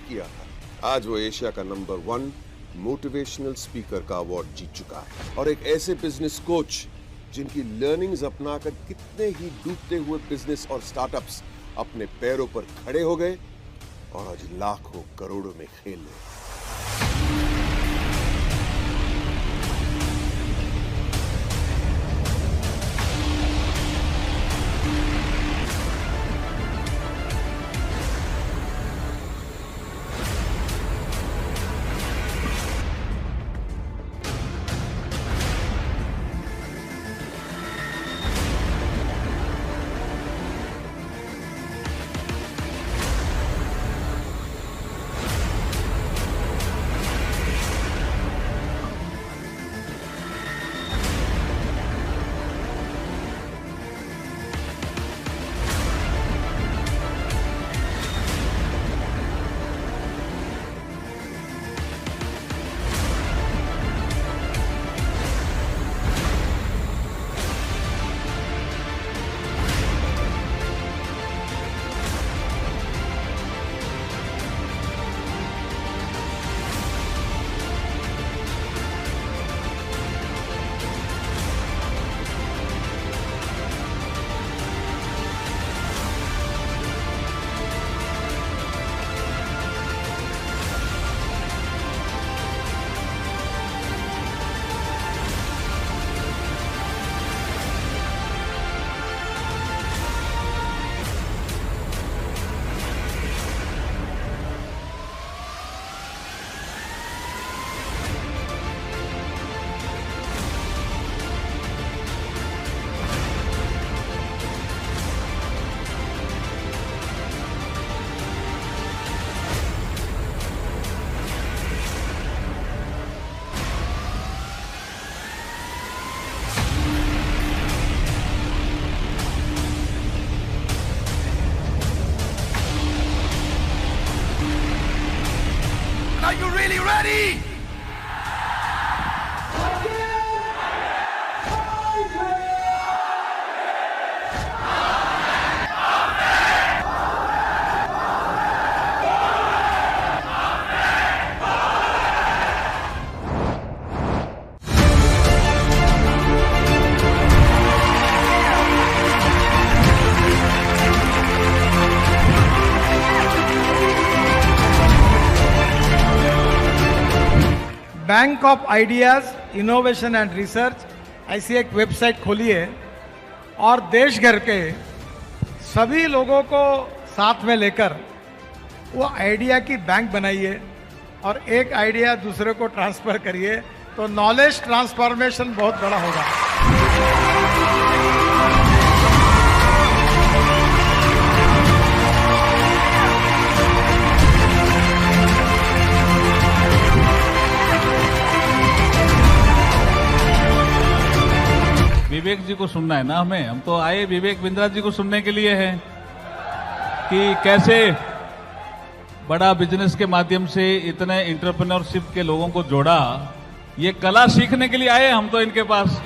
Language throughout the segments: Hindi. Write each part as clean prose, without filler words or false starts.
किया था। आज वो एशिया का नंबर 1 मोटिवेशनल स्पीकर का अवार्ड जीत चुका है और एक ऐसे बिजनेस कोच जिनकी लर्निंग्स अपनाकर कितने ही डूबते हुए बिजनेस और स्टार्टअप्स अपने पैरों पर खड़े हो गए और आज लाखों करोड़ों में खेल रहे। Are you really ready? Bank of ideas innovation and research ऐसी एक वेबसाइट खोली है और देश भर के सभी लोगों को साथ में लेकर वो आइडिया की बैंक बनाइए और एक आइडिया दूसरे को ट्रांसफर करिए तो नॉलेज ट्रांसफॉर्मेशन बहुत बड़ा होगा। विवेक जी को सुनना है ना हमें, हम तो आए विवेक बिंद्रा जी को सुनने के लिए हैं कि कैसे बड़ा बिजनेस के माध्यम से इतने एंटरप्रेन्योरशिप के लोगों को जोड़ा। ये कला सीखने के लिए आए हम तो इनके पास।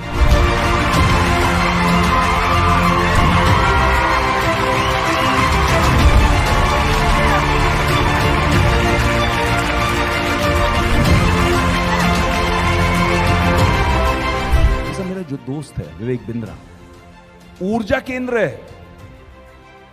जो दोस्त है विवेक बिंद्रा ऊर्जा केंद्र है।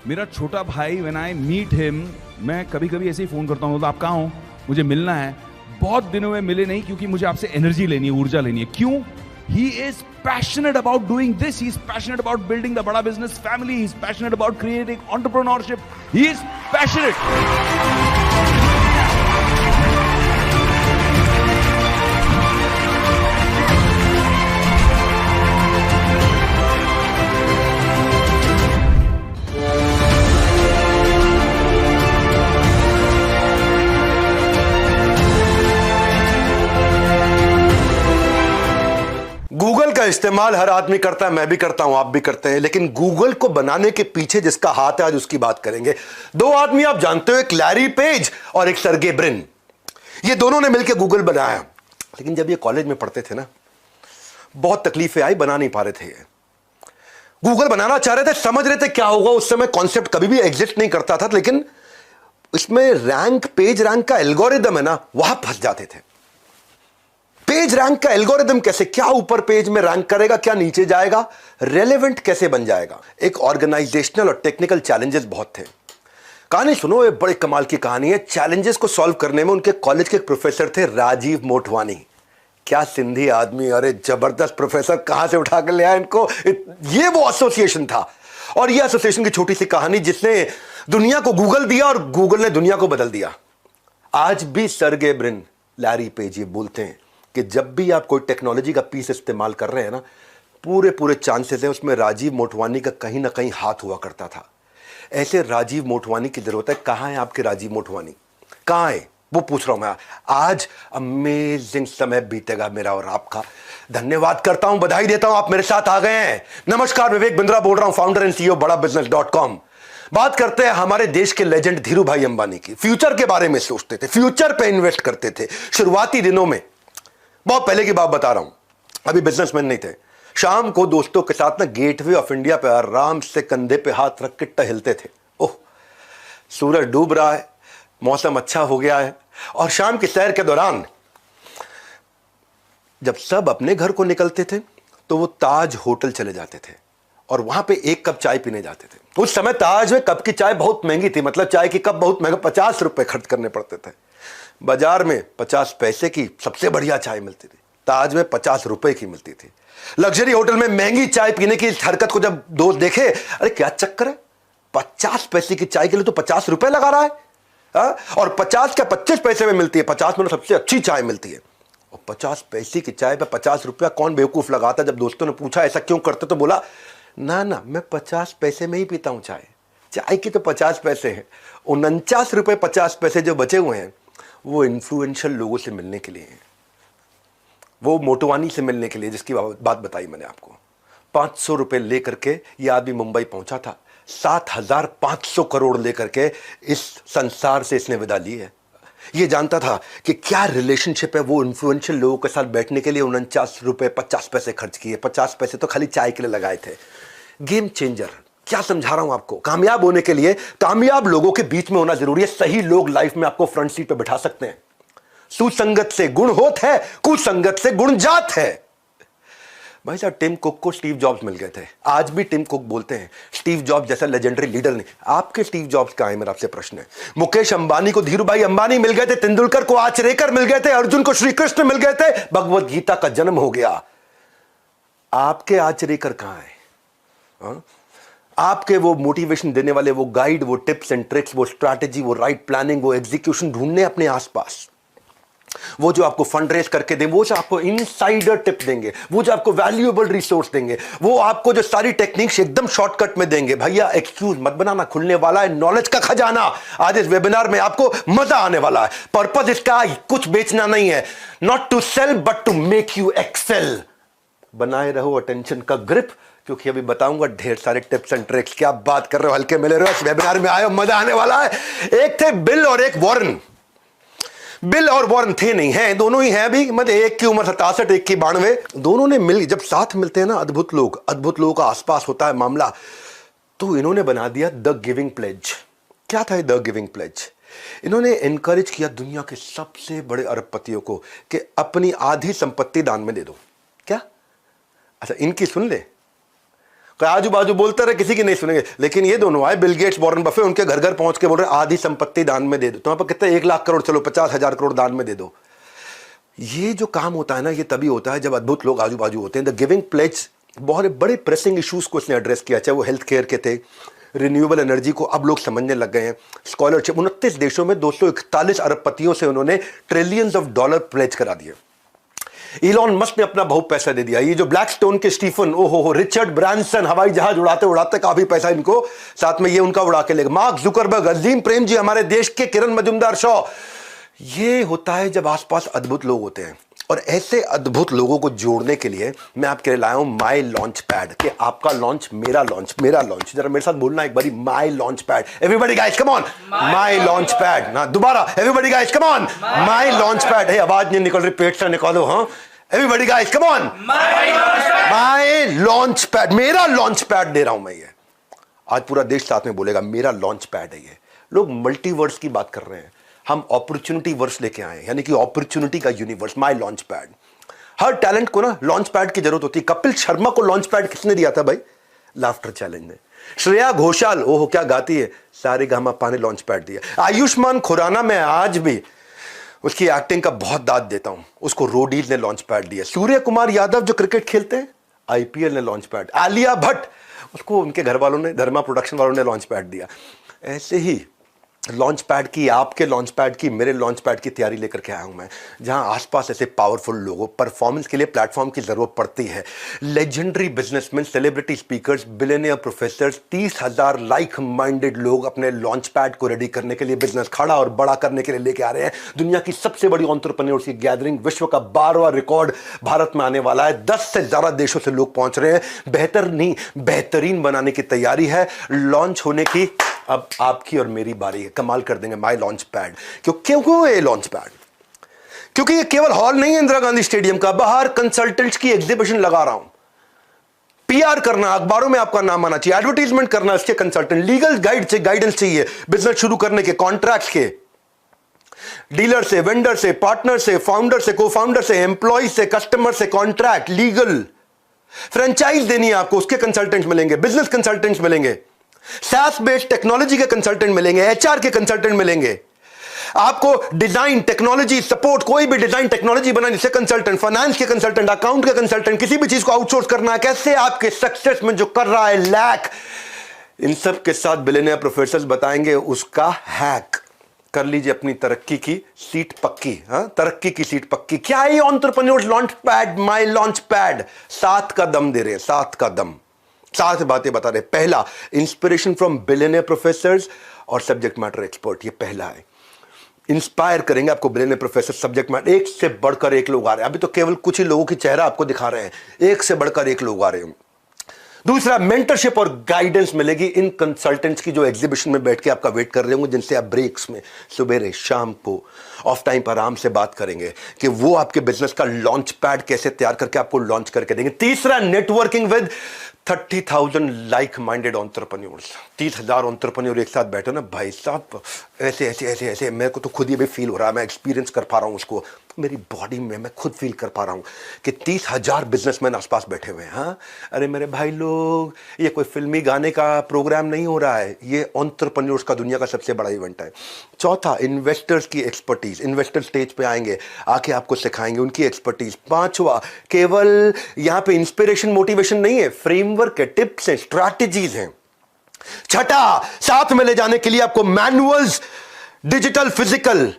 मेरा छोटा भाई व्हेन आई मीट हिम, मैं कभी कभी ऐसे ही फोन करता हूं, तो आप कहां हो, मुझे मिलना है। बहुत दिनों में मिले नहीं क्योंकि मुझे आपसे एनर्जी लेनी है, ऊर्जा लेनी है। क्यों? He is passionate about doing this, he is passionate about building the बड़ा business family, he is passionate about creating entrepreneurship, he is passionate. Google का इस्तेमाल हर आदमी करता है, मैं भी करता हूं, आप भी करते हैं, लेकिन गूगल को बनाने के पीछे जिसका हाथ है आज उसकी बात करेंगे। दो आदमी आप जानते हो, एक लैरी पेज और एक सर्गे ब्रिन। ये दोनों ने मिलकर गूगल बनाया, लेकिन जब ये कॉलेज में पढ़ते थे ना, बहुत तकलीफें आई, बना नहीं पा रहे थे। ये गूगल बनाना चाह रहे थे, समझ रहे थे क्या होगा। उस समय कॉन्सेप्ट कभी भी एग्जिस्ट नहीं करता था, लेकिन इसमें रैंक, पेज रैंक का एल्गोरिदम है ना, वहां फंस जाते थे। पेज रैंक का एल्गोरिदम कैसे, क्या ऊपर पेज में रैंक करेगा, क्या नीचे जाएगा, रेलेवेंट कैसे बन जाएगा। एक ऑर्गेनाइजेशनल और टेक्निकल चैलेंजेस बहुत थे। कहानी सुनो, ये बड़े कमाल की कहानी है। चैलेंजेस को सॉल्व करने में उनके कॉलेज के एक प्रोफेसर थे, राजीव मोटवानी। क्या सिंधी आदमी, अरे जबरदस्त प्रोफेसर, कहां से उठा कर ले आया इनको। ये वो एसोसिएशन था, और ये एसोसिएशन की छोटी सी कहानी जिसने दुनिया को गूगल दिया और गूगल ने दुनिया को बदल दिया। आज भी सर्गे ब्रिन, लैरी पेज ये बोलते हैं कि जब भी आप कोई टेक्नोलॉजी का पीस इस्तेमाल कर रहे हैं ना, पूरे चांसेस है उसमें राजीव मोटवानी का कहीं ना कहीं हाथ हुआ करता था। ऐसे राजीव मोटवानी की जरूरत है। कहां है आपके राजीव मोटवानी, कहां है वो पूछ रहा हूं मैं। आज अमेजिंग समय बीतेगा मेरा और आपका। धन्यवाद करता हूं, बधाई देता हूं, आप मेरे साथ आ गए हैं। नमस्कार, विवेक बिंद्रा बोल रहा हूं, फाउंडर एंड सीईओ BadaBusiness.com। बात करते हैं हमारे देश के लेजेंड धीरू भाई अंबानी की। फ्यूचर के बारे में सोचते थे, फ्यूचर पे इन्वेस्ट करते थे शुरुआती दिनों में। बहुत पहले की बात बता रहा हूं, अभी बिजनेसमैन नहीं थे। शाम को दोस्तों के साथ ना गेटवे ऑफ इंडिया पे आराम से कंधे पे हाथ रख के टहलते थे। ओह, सूरज डूब रहा है, मौसम अच्छा हो गया है, और शाम की सैर के दौरान जब सब अपने घर को निकलते थे तो वो ताज होटल चले जाते थे और वहां पे एक कप चाय पीने जाते थे। उस समय ताज में कप की चाय बहुत महंगी थी, मतलब चाय की कप बहुत महंगा, 50 रुपए खर्च करने पड़ते थे। बाजार में 50 पैसे की सबसे बढ़िया चाय मिलती थी, ताज में 50 रुपए की मिलती थी। लग्जरी होटल में महंगी चाय पीने की इस हरकत को जब दोस्त देखे, अरे क्या चक्कर है, 50 पैसे की चाय के लिए तो 50 रुपए लगा रहा है। और 50 का 25 पैसे में मिलती है, 50 में सबसे अच्छी चाय मिलती है, और 50 पैसे की चाय पे 50 रुपया कौन बेवकूफ लगाता। जब दोस्तों ने पूछा ऐसा क्यों करते, तो बोला ना ना, मैं 50 पैसे में ही पीता हूं चाय, चाय की तो 50 पैसे हैं, 49 रुपए 50 पैसे जो बचे हुए हैं वो इन्फ्लुएंशियल लोगों से मिलने के लिए हैं, वो मोटवानी से मिलने के लिए, जिसकी बात बताई मैंने आपको। 500 रुपए लेकर के ये आदमी मुंबई पहुंचा था, 7,500 करोड़ लेकर के इस संसार से इसने विदा ली है। ये जानता था कि क्या रिलेशनशिप है, वो इन्फ्लुएंशियल लोगों के साथ बैठने के लिए 49 रुपए 50 पैसे खर्च किए। 50 पैसे तो खाली चाय के लिए लगाए थे। गेम चेंजर, क्या समझा रहा हूं आपको। कामयाब होने के लिए कामयाब लोगों के बीच में होना जरूरी है। सही लोग लाइफ में आपको फ्रंट सीट पे बिठा सकते हैं। सुसंगत से गुण होत है, कुसंगत से गुण जात है। भाई साहब, टिम कुक को स्टीव जॉब्स मिल गए थे। आज भी टिम कुक बोलते हैं स्टीव जॉब्स जैसा लेजेंडरी लीडर नहीं। आपके स्टीव जॉब्स कहां है, मेरा आपसे प्रश्न है। मुकेश अंबानी को धीरू भाई अंबानी मिल गए थे, तेंदुलकर को आचरेकर मिल गए थे, अर्जुन को श्री कृष्ण मिल गए थे, भगवत गीता का जन्म हो गया। आपके आचरेकर कहां है? आपके वो मोटिवेशन देने वाले, वो गाइड, वो टिप्स एंड ट्रिक्स, वो स्ट्रैटेजी, वो राइट प्लानिंग, वो एग्जीक्यूशन ढूंढने अपने आसपास। वो जो आपको फंड रेज करके दें, वो जो आपको इनसाइडर टिप देंगे, वो जो आपको वैल्यूएबल रिसोर्स देंगे, वो आपको जो सारी टेक्निक्स एकदम शॉर्टकट में देंगे। भैया एक्सक्यूज मत बनाना, खुलने वाला है नॉलेज का खजाना। आज इस वेबिनार में आपको मजा आने वाला है। पर्पस इसका कुछ बेचना नहीं है, not to sell but to make you excel. बनाए रहो अटेंशन का ग्रिप, क्योंकि अभी बताऊंगा ढेर सारे टिप्स एंड ट्रिक्स। क्या बात कर रहे हो, हल्के मिले रहो, इस वेबिनार में आए हो, मजा आने वाला है। एक थे बिल और एक वॉरेन। बिल और वॉरेन थे नहीं, हैं, दोनों ही हैं अभी, मतलब एक की उम्र 67, एक की 92। दोनों ने मिल, जब साथ मिलते हैं ना, अद्भुत लोगों का आसपास होता है मामला। तो इन्होंने बना दिया द गिविंग प्लेज। क्या था द गिविंग प्लेज? इन्होंने एनकरेज किया दुनिया के सबसे बड़े अरबपतियों को कि अपनी आधी संपत्ति दान में दे दो। क्या? अच्छा, इनकी सुन ले, आजू बाजू बोलते रहे, किसी की नहीं सुनेंगे। लेकिन ये दोनों आए, बिल गेट्स, वॉरेन बफे, उनके घर घर पहुंच के बोल रहे आधी संपत्ति दान में दे दो। तो वहां पर कितने, 1 लाख करोड़, चलो 50,000 करोड़ दान में दे दो। ये जो काम होता है ना, ये तभी होता है जब अद्भुत लोग आजू बाजू होते हैं। द गिविंग प्लेज बहुत बड़े प्रेसिंग इश्यूज को इसने एड्रेस किया, चाहे वो हेल्थ केयर के थे, रिन्यूएबल एनर्जी को अब लोग समझने लग गए हैं, स्कॉलरशिप। 29 देशों में 241 अरबपतियों से उन्होंने ट्रिलियंस ऑफ डॉलर प्लेज करा दिए। इलॉन मस्क ने अपना बहुत पैसा दे दिया। ये जो ब्लैकस्टोन के स्टीफन, ओहो, रिचर्ड ब्रांसन, हवाई जहाज उड़ाते उड़ाते काफी पैसा इनको साथ में ये उनका उड़ा के लेगा। मार्क जुकरबर्ग, अजीम प्रेम जी, हमारे देश के किरण मजुमदार शॉ। ये होता है जब आसपास अद्भुत लोग होते हैं। और ऐसे अद्भुत लोगों को जोड़ने के लिए मैं आपके लिए लाया हूं माई लॉन्च पैड। कि आपका लॉन्च, मेरा लॉन्च, मेरा लॉन्च। जरा मेरे साथ बोलना एक बारी, my launch pad. Everybody guys come on, my launch pad. ना दोबारा, everybody guys come on, my launch pad. है, आवाज नहीं निकल रही, पेट से निकालो। हाँ, everybody guys come on, my launch pad. मेरा लॉन्च पैड दे रहा हूं मैं। ये आज पूरा देश साथ में बोलेगा, मेरा लॉन्च पैड है ये। लोग मल्टीवर्स की बात कर रहे हैं, हम अपॉर्चुनिटी वर्स लेके आए हैं, यानी कि अपॉर्चुनिटी का यूनिवर्स, माई लॉन्च पैड। हर टैलेंट को ना लॉन्च पैड की जरूरत होती है। कपिल शर्मा को लॉन्च पैड किसने दिया था भाई? लाफ्टर चैलेंज ने। श्रेया घोषाल, ओहो क्या गाती है, सारेगामापा ने लॉन्च पैड दिया। आयुष्मान खुराना, मैं आज भी उसकी एक्टिंग का बहुत दाद देता हूं, उसको रोडीज ने लॉन्च पैड दिया। सूर्य कुमार यादव जो क्रिकेट खेलते हैं, आईपीएल ने लॉन्च पैड। आलिया भट्ट, उसको उनके घर वालों ने, धर्मा प्रोडक्शन वालों ने लॉन्च पैड दिया। ऐसे ही लॉन्च पैड की, आपके लॉन्च पैड की, मेरे लॉन्च पैड की तैयारी लेकर के आया हूं मैं, जहां आसपास ऐसे पावरफुल लोगों, परफॉर्मेंस के लिए प्लेटफॉर्म की जरूरत पड़ती है। Legendary businessman, celebrity speakers, billionaire professors, 30,000 like minded लोग अपने लॉन्च पैड को रेडी करने के लिए, बिजनेस खड़ा और बड़ा करने के लिए लेके आ रहे हैं। दुनिया की सबसे बड़ी एंटरप्रेन्योर्स की गैदरिंग, विश्व का 12वां रिकॉर्ड भारत में आने वाला है। 10 से ज्यादा देशों से लोग पहुंच रहे हैं। बेहतर नहीं, बेहतरीन बनाने की तैयारी है। लॉन्च होने की अब आपकी और मेरी बारी है। कमाल कर देंगे माई लॉन्च पैड। क्यों ये लॉन्च पैड? क्योंकि ये केवल हॉल नहीं है इंदिरा गांधी स्टेडियम का, बाहर कंसल्टेंट्स की एग्जीबिशन लगा रहा हूं। पीआर करना, अखबारों में आपका नाम आना चाहिए, एडवर्टीजमेंट करना, इसके कंसल्टेंट, लीगल गाइडेंस चाहिए, बिजनेस शुरू करने के, कॉन्ट्रैक्ट के, डीलर से, वेंडर से, पार्टनर से, फाउंडर से, को फाउंडर से, एम्प्लॉय से, कस्टमर से, कॉन्ट्रैक्ट, लीगल, फ्रेंचाइज देनी है आपको, उसके कंसल्टेंट्स मिलेंगे, बिजनेस कंसल्टेंट्स मिलेंगे, SaaS बेस्ड टेक्नोलॉजी के कंसल्टेंट मिलेंगे, HR के कंसल्टेंट मिलेंगे, आपको डिजाइन, टेक्नोलॉजी सपोर्ट, कोई भी डिजाइन टेक्नोलॉजी बनाने से कंसल्टेंट, फाइनेंस के कंसल्टेंट, अकाउंट के कंसल्टेंट, किसी भी चीज को आउटसोर्स करना है, कैसे आपके सक्सेस में जो कर रहा है लैक, इन सब के साथ बिलियनियर प्रोफेसर्स बताएंगे उसका हैक। कर लीजिए अपनी तरक्की की सीट पक्की। तरक्की की सीट पक्की। क्या है एंटरप्रेन्योर्स लॉन्च पैड, माई लॉन्च पैड? 7 का दम दे रहे हैं, 7 का दम, 7 बातें बता रहे। पहला, इंस्पिरेशन फ्रॉम बिलियनियर प्रोफेसर्स और सब्जेक्ट मैटर एक्सपर्ट, ये पहला है। इंस्पायर करेंगे आपको बिलियनियर प्रोफेसर, सब्जेक्ट मैटर, एक से बढ़कर एक लोग आ रहे हैं। अभी तो केवल कुछ ही लोगों की चेहरा आपको दिखा रहे हैं, एक से बढ़कर एक लोग आ रहे हैं। दूसरा, मेंटरशिप और गाइडेंस मिलेगी इन कंसल्टेंट्स की जो एग्जीबिशन में बैठ के आपका वेट कर रहे होंगे, जिनसे आप ब्रेक्स में, सवेरे, शाम को, ऑफ टाइम पर आराम से बात करेंगे कि वो आपके बिजनेस का लॉन्च पैड कैसे तैयार करके आपको लॉन्च करके देंगे। तीसरा, networking with 30,000 like minded entrepreneurs. 30,000 entrepreneur एक साथ बैठे ना भाई साहब, ऐसे ऐसे ऐसे ऐसे, मेरे को तो खुद ही भी फील हो रहा है, मैं एक्सपीरियंस कर पा रहा हूं उसको, मेरी बॉडी में मैं खुद फील कर पा रहा हूं कि 30,000 बिजनेसमैन आसपास बैठे हुए हैं। हाँ, अरे मेरे भाई लोग, ये कोई फिल्मी गाने का प्रोग्राम नहीं हो रहा है, ये एंटरप्रेन्योर्स का दुनिया का सबसे बड़ा इवेंट है। चौथा, इन्वेस्टर्स की एक्सपर्टीज, इन्वेस्टर स्टेज पे आएंगे, आके आपको सिखाएंगे उनकी एक्सपर्टीज। पांचवा, केवल यहां पे इंस्पिरेशन मोटिवेशन नहीं है, फ्रेमवर्क है, टिप्स है, स्ट्रैटेजीज हैं। छठा, साथ में ले जाने के लिए आपको मैनुअल्स, डिजिटल, फिजिकल,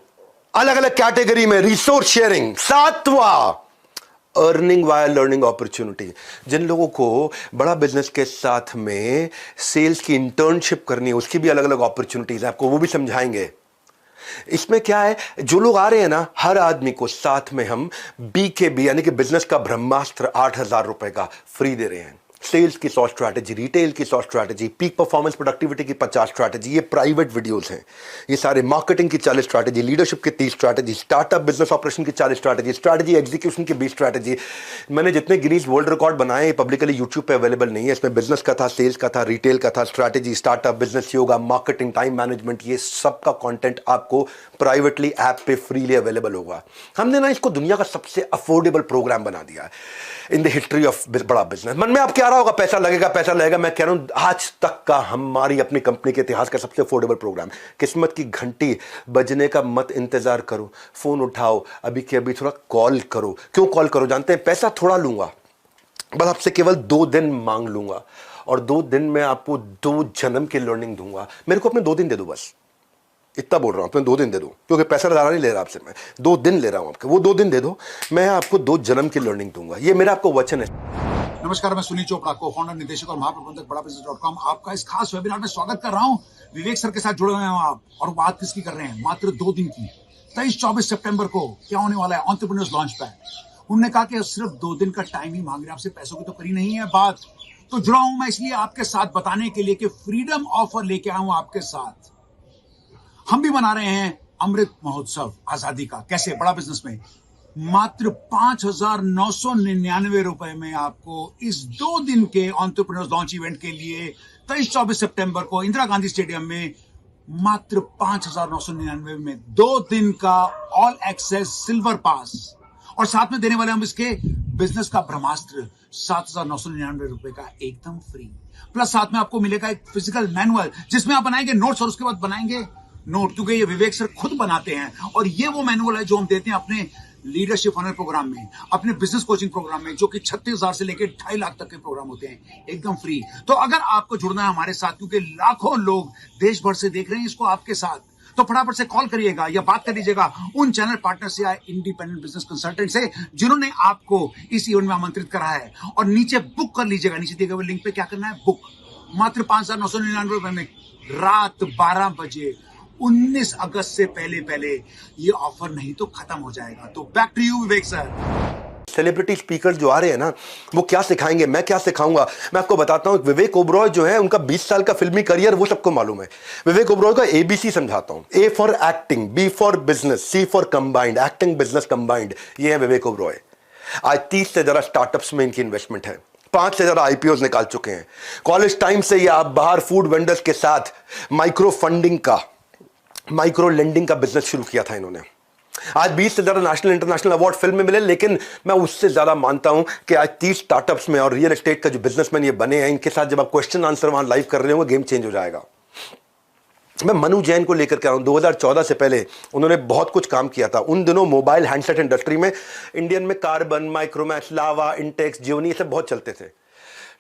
अलग अलग कैटेगरी में रिसोर्स शेयरिंग। सातवां, अर्निंग वाया लर्निंग अपॉर्चुनिटी। जिन लोगों को बड़ा बिजनेस के साथ में सेल्स की इंटर्नशिप करनी है, उसकी भी अलग अलग अपॉर्चुनिटीज है, आपको वो भी समझाएंगे। इसमें क्या है, जो लोग आ रहे हैं ना, हर आदमी को साथ में हम BKB यानी कि बिजनेस का ब्रह्मास्त्र 8,000 रुपए का फ्री दे रहे हैं। सेल्स की 100 स्ट्रैटेजी, रिटेल की 100 स्ट्रैटेजी, पीक परफॉर्मेंस प्रोडक्टिविटी की 50 स्ट्रैटेजी, ये प्राइवेट वीडियोस हैं। ये सारे मार्केटिंग की 40 स्ट्रैटेजी, लीडरशिप की 30 स्ट्रैटेजी, स्टार्टअप बिजनेस ऑपरेशन की 40 स्ट्रैटेजी, स्ट्रैटेजी एग्जीक्यूशन की 20 स्ट्रैटेजी। मैंने जितने गिनीज वर्ल्ड रिकॉर्ड बनाए हैं पब्लिकली यूट्यूब पे अवेलेबल नहीं है। इसमें बिजनेस का था, सेल्स का था, रिटेल का था, strategy, startup, business yoga, marketing, time management, ये सब का कंटेंट आपको प्राइवेटली ऐप पे फ्रीली अवेलेबल होगा। हमने ना इसको दुनिया का सबसे अफोर्डेबल प्रोग्राम बना दिया है इन द हिस्ट्री ऑफ बड़ा बिजनेस। मन में आप क्या रहा होगा, पैसा लगेगा, पैसा लगेगा। मैं कह रहा हूं आज तक का हमारी अपनी कंपनी के इतिहास का सबसे अफोर्डेबल प्रोग्राम। किस्मत की घंटी बजने का मत इंतजार करो, फोन उठाओ, अभी के अभी थोड़ा कॉल करो। क्यों कॉल करो जानते हैं? पैसा थोड़ा लूंगा, बस आपसे केवल 2 दिन मांग लूंगा, और 2 दिन में आपको 2 जन्म की लर्निंग दूंगा। मेरे को अपने 2 दिन दे दो, बस इतना बोल रहा हूं, तुम्हें 2 दिन दे दो, क्योंकि पैसा ज़्यादा नहीं ले रहा आपसे मैं, 2 दिन ले रहा हूं आपके। वो 2 दिन दे दो, मैं आपको 2 जन्म की लर्निंग दूंगा। ये मेरा आपको वचन है। नमस्कार, मैं सुनील चोपड़ा, को फाउंडर, निदेशक और महाप्रबंधक बड़ा बिजनेस.com आपका इस खास वेबिनार में स्वागत कर रहा हूं। विवेक सर के साथ जुड़े हुए हैं आप, और बात किसकी कर रहे हैं? मात्र 2 दिन की, 23-24 सितंबर को क्या होने वाला है? Entrepreneurs launch pad. उन्होंने कहा कि सिर्फ 2 दिन का टाइम ही मांग रहे हैं आपसे, पैसों की तो करी नहीं है बात। तो जुड़ा हूं मैं इसलिए आपके साथ बताने के लिए कि फ्रीडम ऑफर लेके आया हूं आपके साथ। हम भी मना रहे हैं अमृत महोत्सव आजादी का। कैसे? बड़ा बिजनेस में मात्र 5,999 रुपए में आपको इस 2 दिन के एंटरप्रेन्योर्स लॉन्च इवेंट के लिए 23-24 सितंबर को इंदिरा गांधी स्टेडियम में मात्र 5,999 में 2 दिन का ऑल एक्सेस सिल्वर पास, और साथ में देने वाले हम इसके बिजनेस का ब्रह्मास्त्र 7,999 रुपए का एकदम फ्री। प्लस साथ में आपको मिलेगा एक फिजिकल मैनुअल जिसमें आप बनाएंगे नोट्स और उसके बाद बनाएंगे नोट, क्योंकि ये विवेक सर खुद बनाते हैं। और ये वो मैनुअल है जो हम देते हैं अपने लीडरशिप ऑनर प्रोग्राम में, अपने बिजनेस कोचिंग प्रोग्राम में, जो कि 36,000 से लेकर 2.5 लाख तक के प्रोग्राम होते हैं एकदम फ्री। तो अगर आपको जुड़ना है हमारे साथ, क्योंकि लाखों लोग देश भर से देख रहे हैं इसको आपके साथ, तो फटाफट से कॉल करिएगा या बात कर लीजिएगा उन चैनल पार्टनर से या इंडिपेंडेंट बिजनेस कंसल्टेंट से जिन्होंने आपको इस इवेंट में आमंत्रित करा है। और नीचे बुक कर लीजिएगा, नीचे दिए गए लिंक पे क्या करना है, बुक। मात्र 5,999 रुपए में रात 12 बजे 19 अगस्त से पहले ये ऑफर नहीं तो खत्म हो जाएगा। तो back to you Vivek sir. Celebrity speaker जो आ रहे हैं ना, वो क्या सिखाएंगे, मैं क्या सिखाऊंगा, मैं आपको बताता हूं। विवेक ओबरॉय जो है, उनका 20 साल का फिल्मी करियर वो सबको मालूम है। विवेक ओबरॉय का ABC समझाता हूं। A for acting, B for business, C for combined, acting business combined. ये है विवेक ओबरॉय। आज 30 से ज्यादा स्टार्टअप्स में इनकी इन्वेस्टमेंट है, 5 से ज्यादा IPOs निकाल चुके हैं। कॉलेज टाइम से ये आप बाहर फूड वेंडर्स के साथ माइक्रो फंडिंग का, माइक्रो लेंडिंग का बिजनेस शुरू किया था इन्होंने। आज 20 से ज्यादा नेशनल इंटरनेशनल अवार्ड फिल्म में मिले, लेकिन मैं उससे ज्यादा मानता हूं कि आज 30 स्टार्टअप्स में और रियल एस्टेट का जो बिजनेसमैन ये बने हैं, इनके साथ जब आप क्वेश्चन आंसर वहां लाइव कर रहे होंगे, गेम चेंज हो जाएगा। मैं मनु जैन को लेकर के आ रहा हूं। 2014 से पहले उन्होंने बहुत कुछ काम किया था। उन दिनों मोबाइल हैंडसेट इंडस्ट्री में इंडियन में कार्बन, माइक्रोमैक्स, लावा, इंटेक्स, जियोनी, ये सब बहुत चलते थे।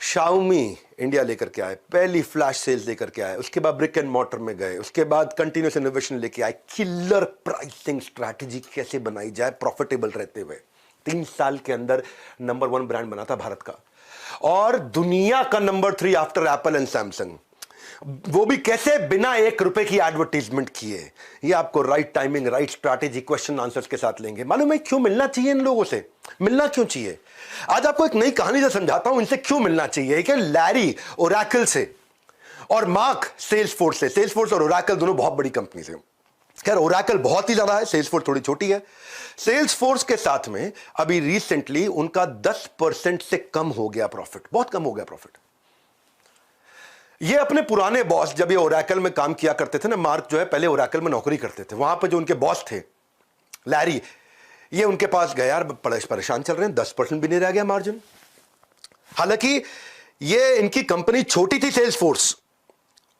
शाओमी इंडिया लेकर के आए, पहली फ्लैश सेल्स लेकर के आए, उसके बाद ब्रिक एंड मॉर्टर में गए, उसके बाद कंटिन्यूस इनोवेशन लेके आए, किलर प्राइसिंग स्ट्रैटेजी कैसे बनाई जाए प्रॉफिटेबल रहते हुए। 3 साल के अंदर नंबर 1 ब्रांड बना था भारत का, और दुनिया का number 3 after Apple and Samsung. वो भी कैसे, बिना 1 रुपए की एडवर्टीजमेंट किए। ये आपको right timing, right strategy, question answers के साथ लेंगे। मालूम है क्यों मिलना चाहिए इन लोगों से, मिलना क्यों चाहिए? आज आपको एक नई कहानी से समझाता हूं इनसे क्यों मिलना चाहिए। कि लैरी ओरेकल से और मार्क सेल्सफोर्स से। सेल्सफोर्स और ओरेकल दोनों बहुत बड़ी कंपनी से। खैर ओरेकल बहुत ही ज्यादा है, सेल्सफोर्स थोड़ी छोटी है। सेल्सफोर्स के साथ में अभी रिसेंटली उनका 10% से कम हो गया प्रॉफिट, बहुत कम हो गया प्रॉफिट। ये अपने पुराने बॉस, जब ये ओरेकल में काम किया करते थे ना, मार्क जो है पहले ओरेकल में नौकरी करते थे, वहां पर जो उनके बॉस थे लैरी, ये उनके पास गए, यार परेशान चल रहे हैं, 10% भी नहीं रह गया मार्जिन। हालांकि ये इनकी कंपनी छोटी थी सेल्सफोर्स,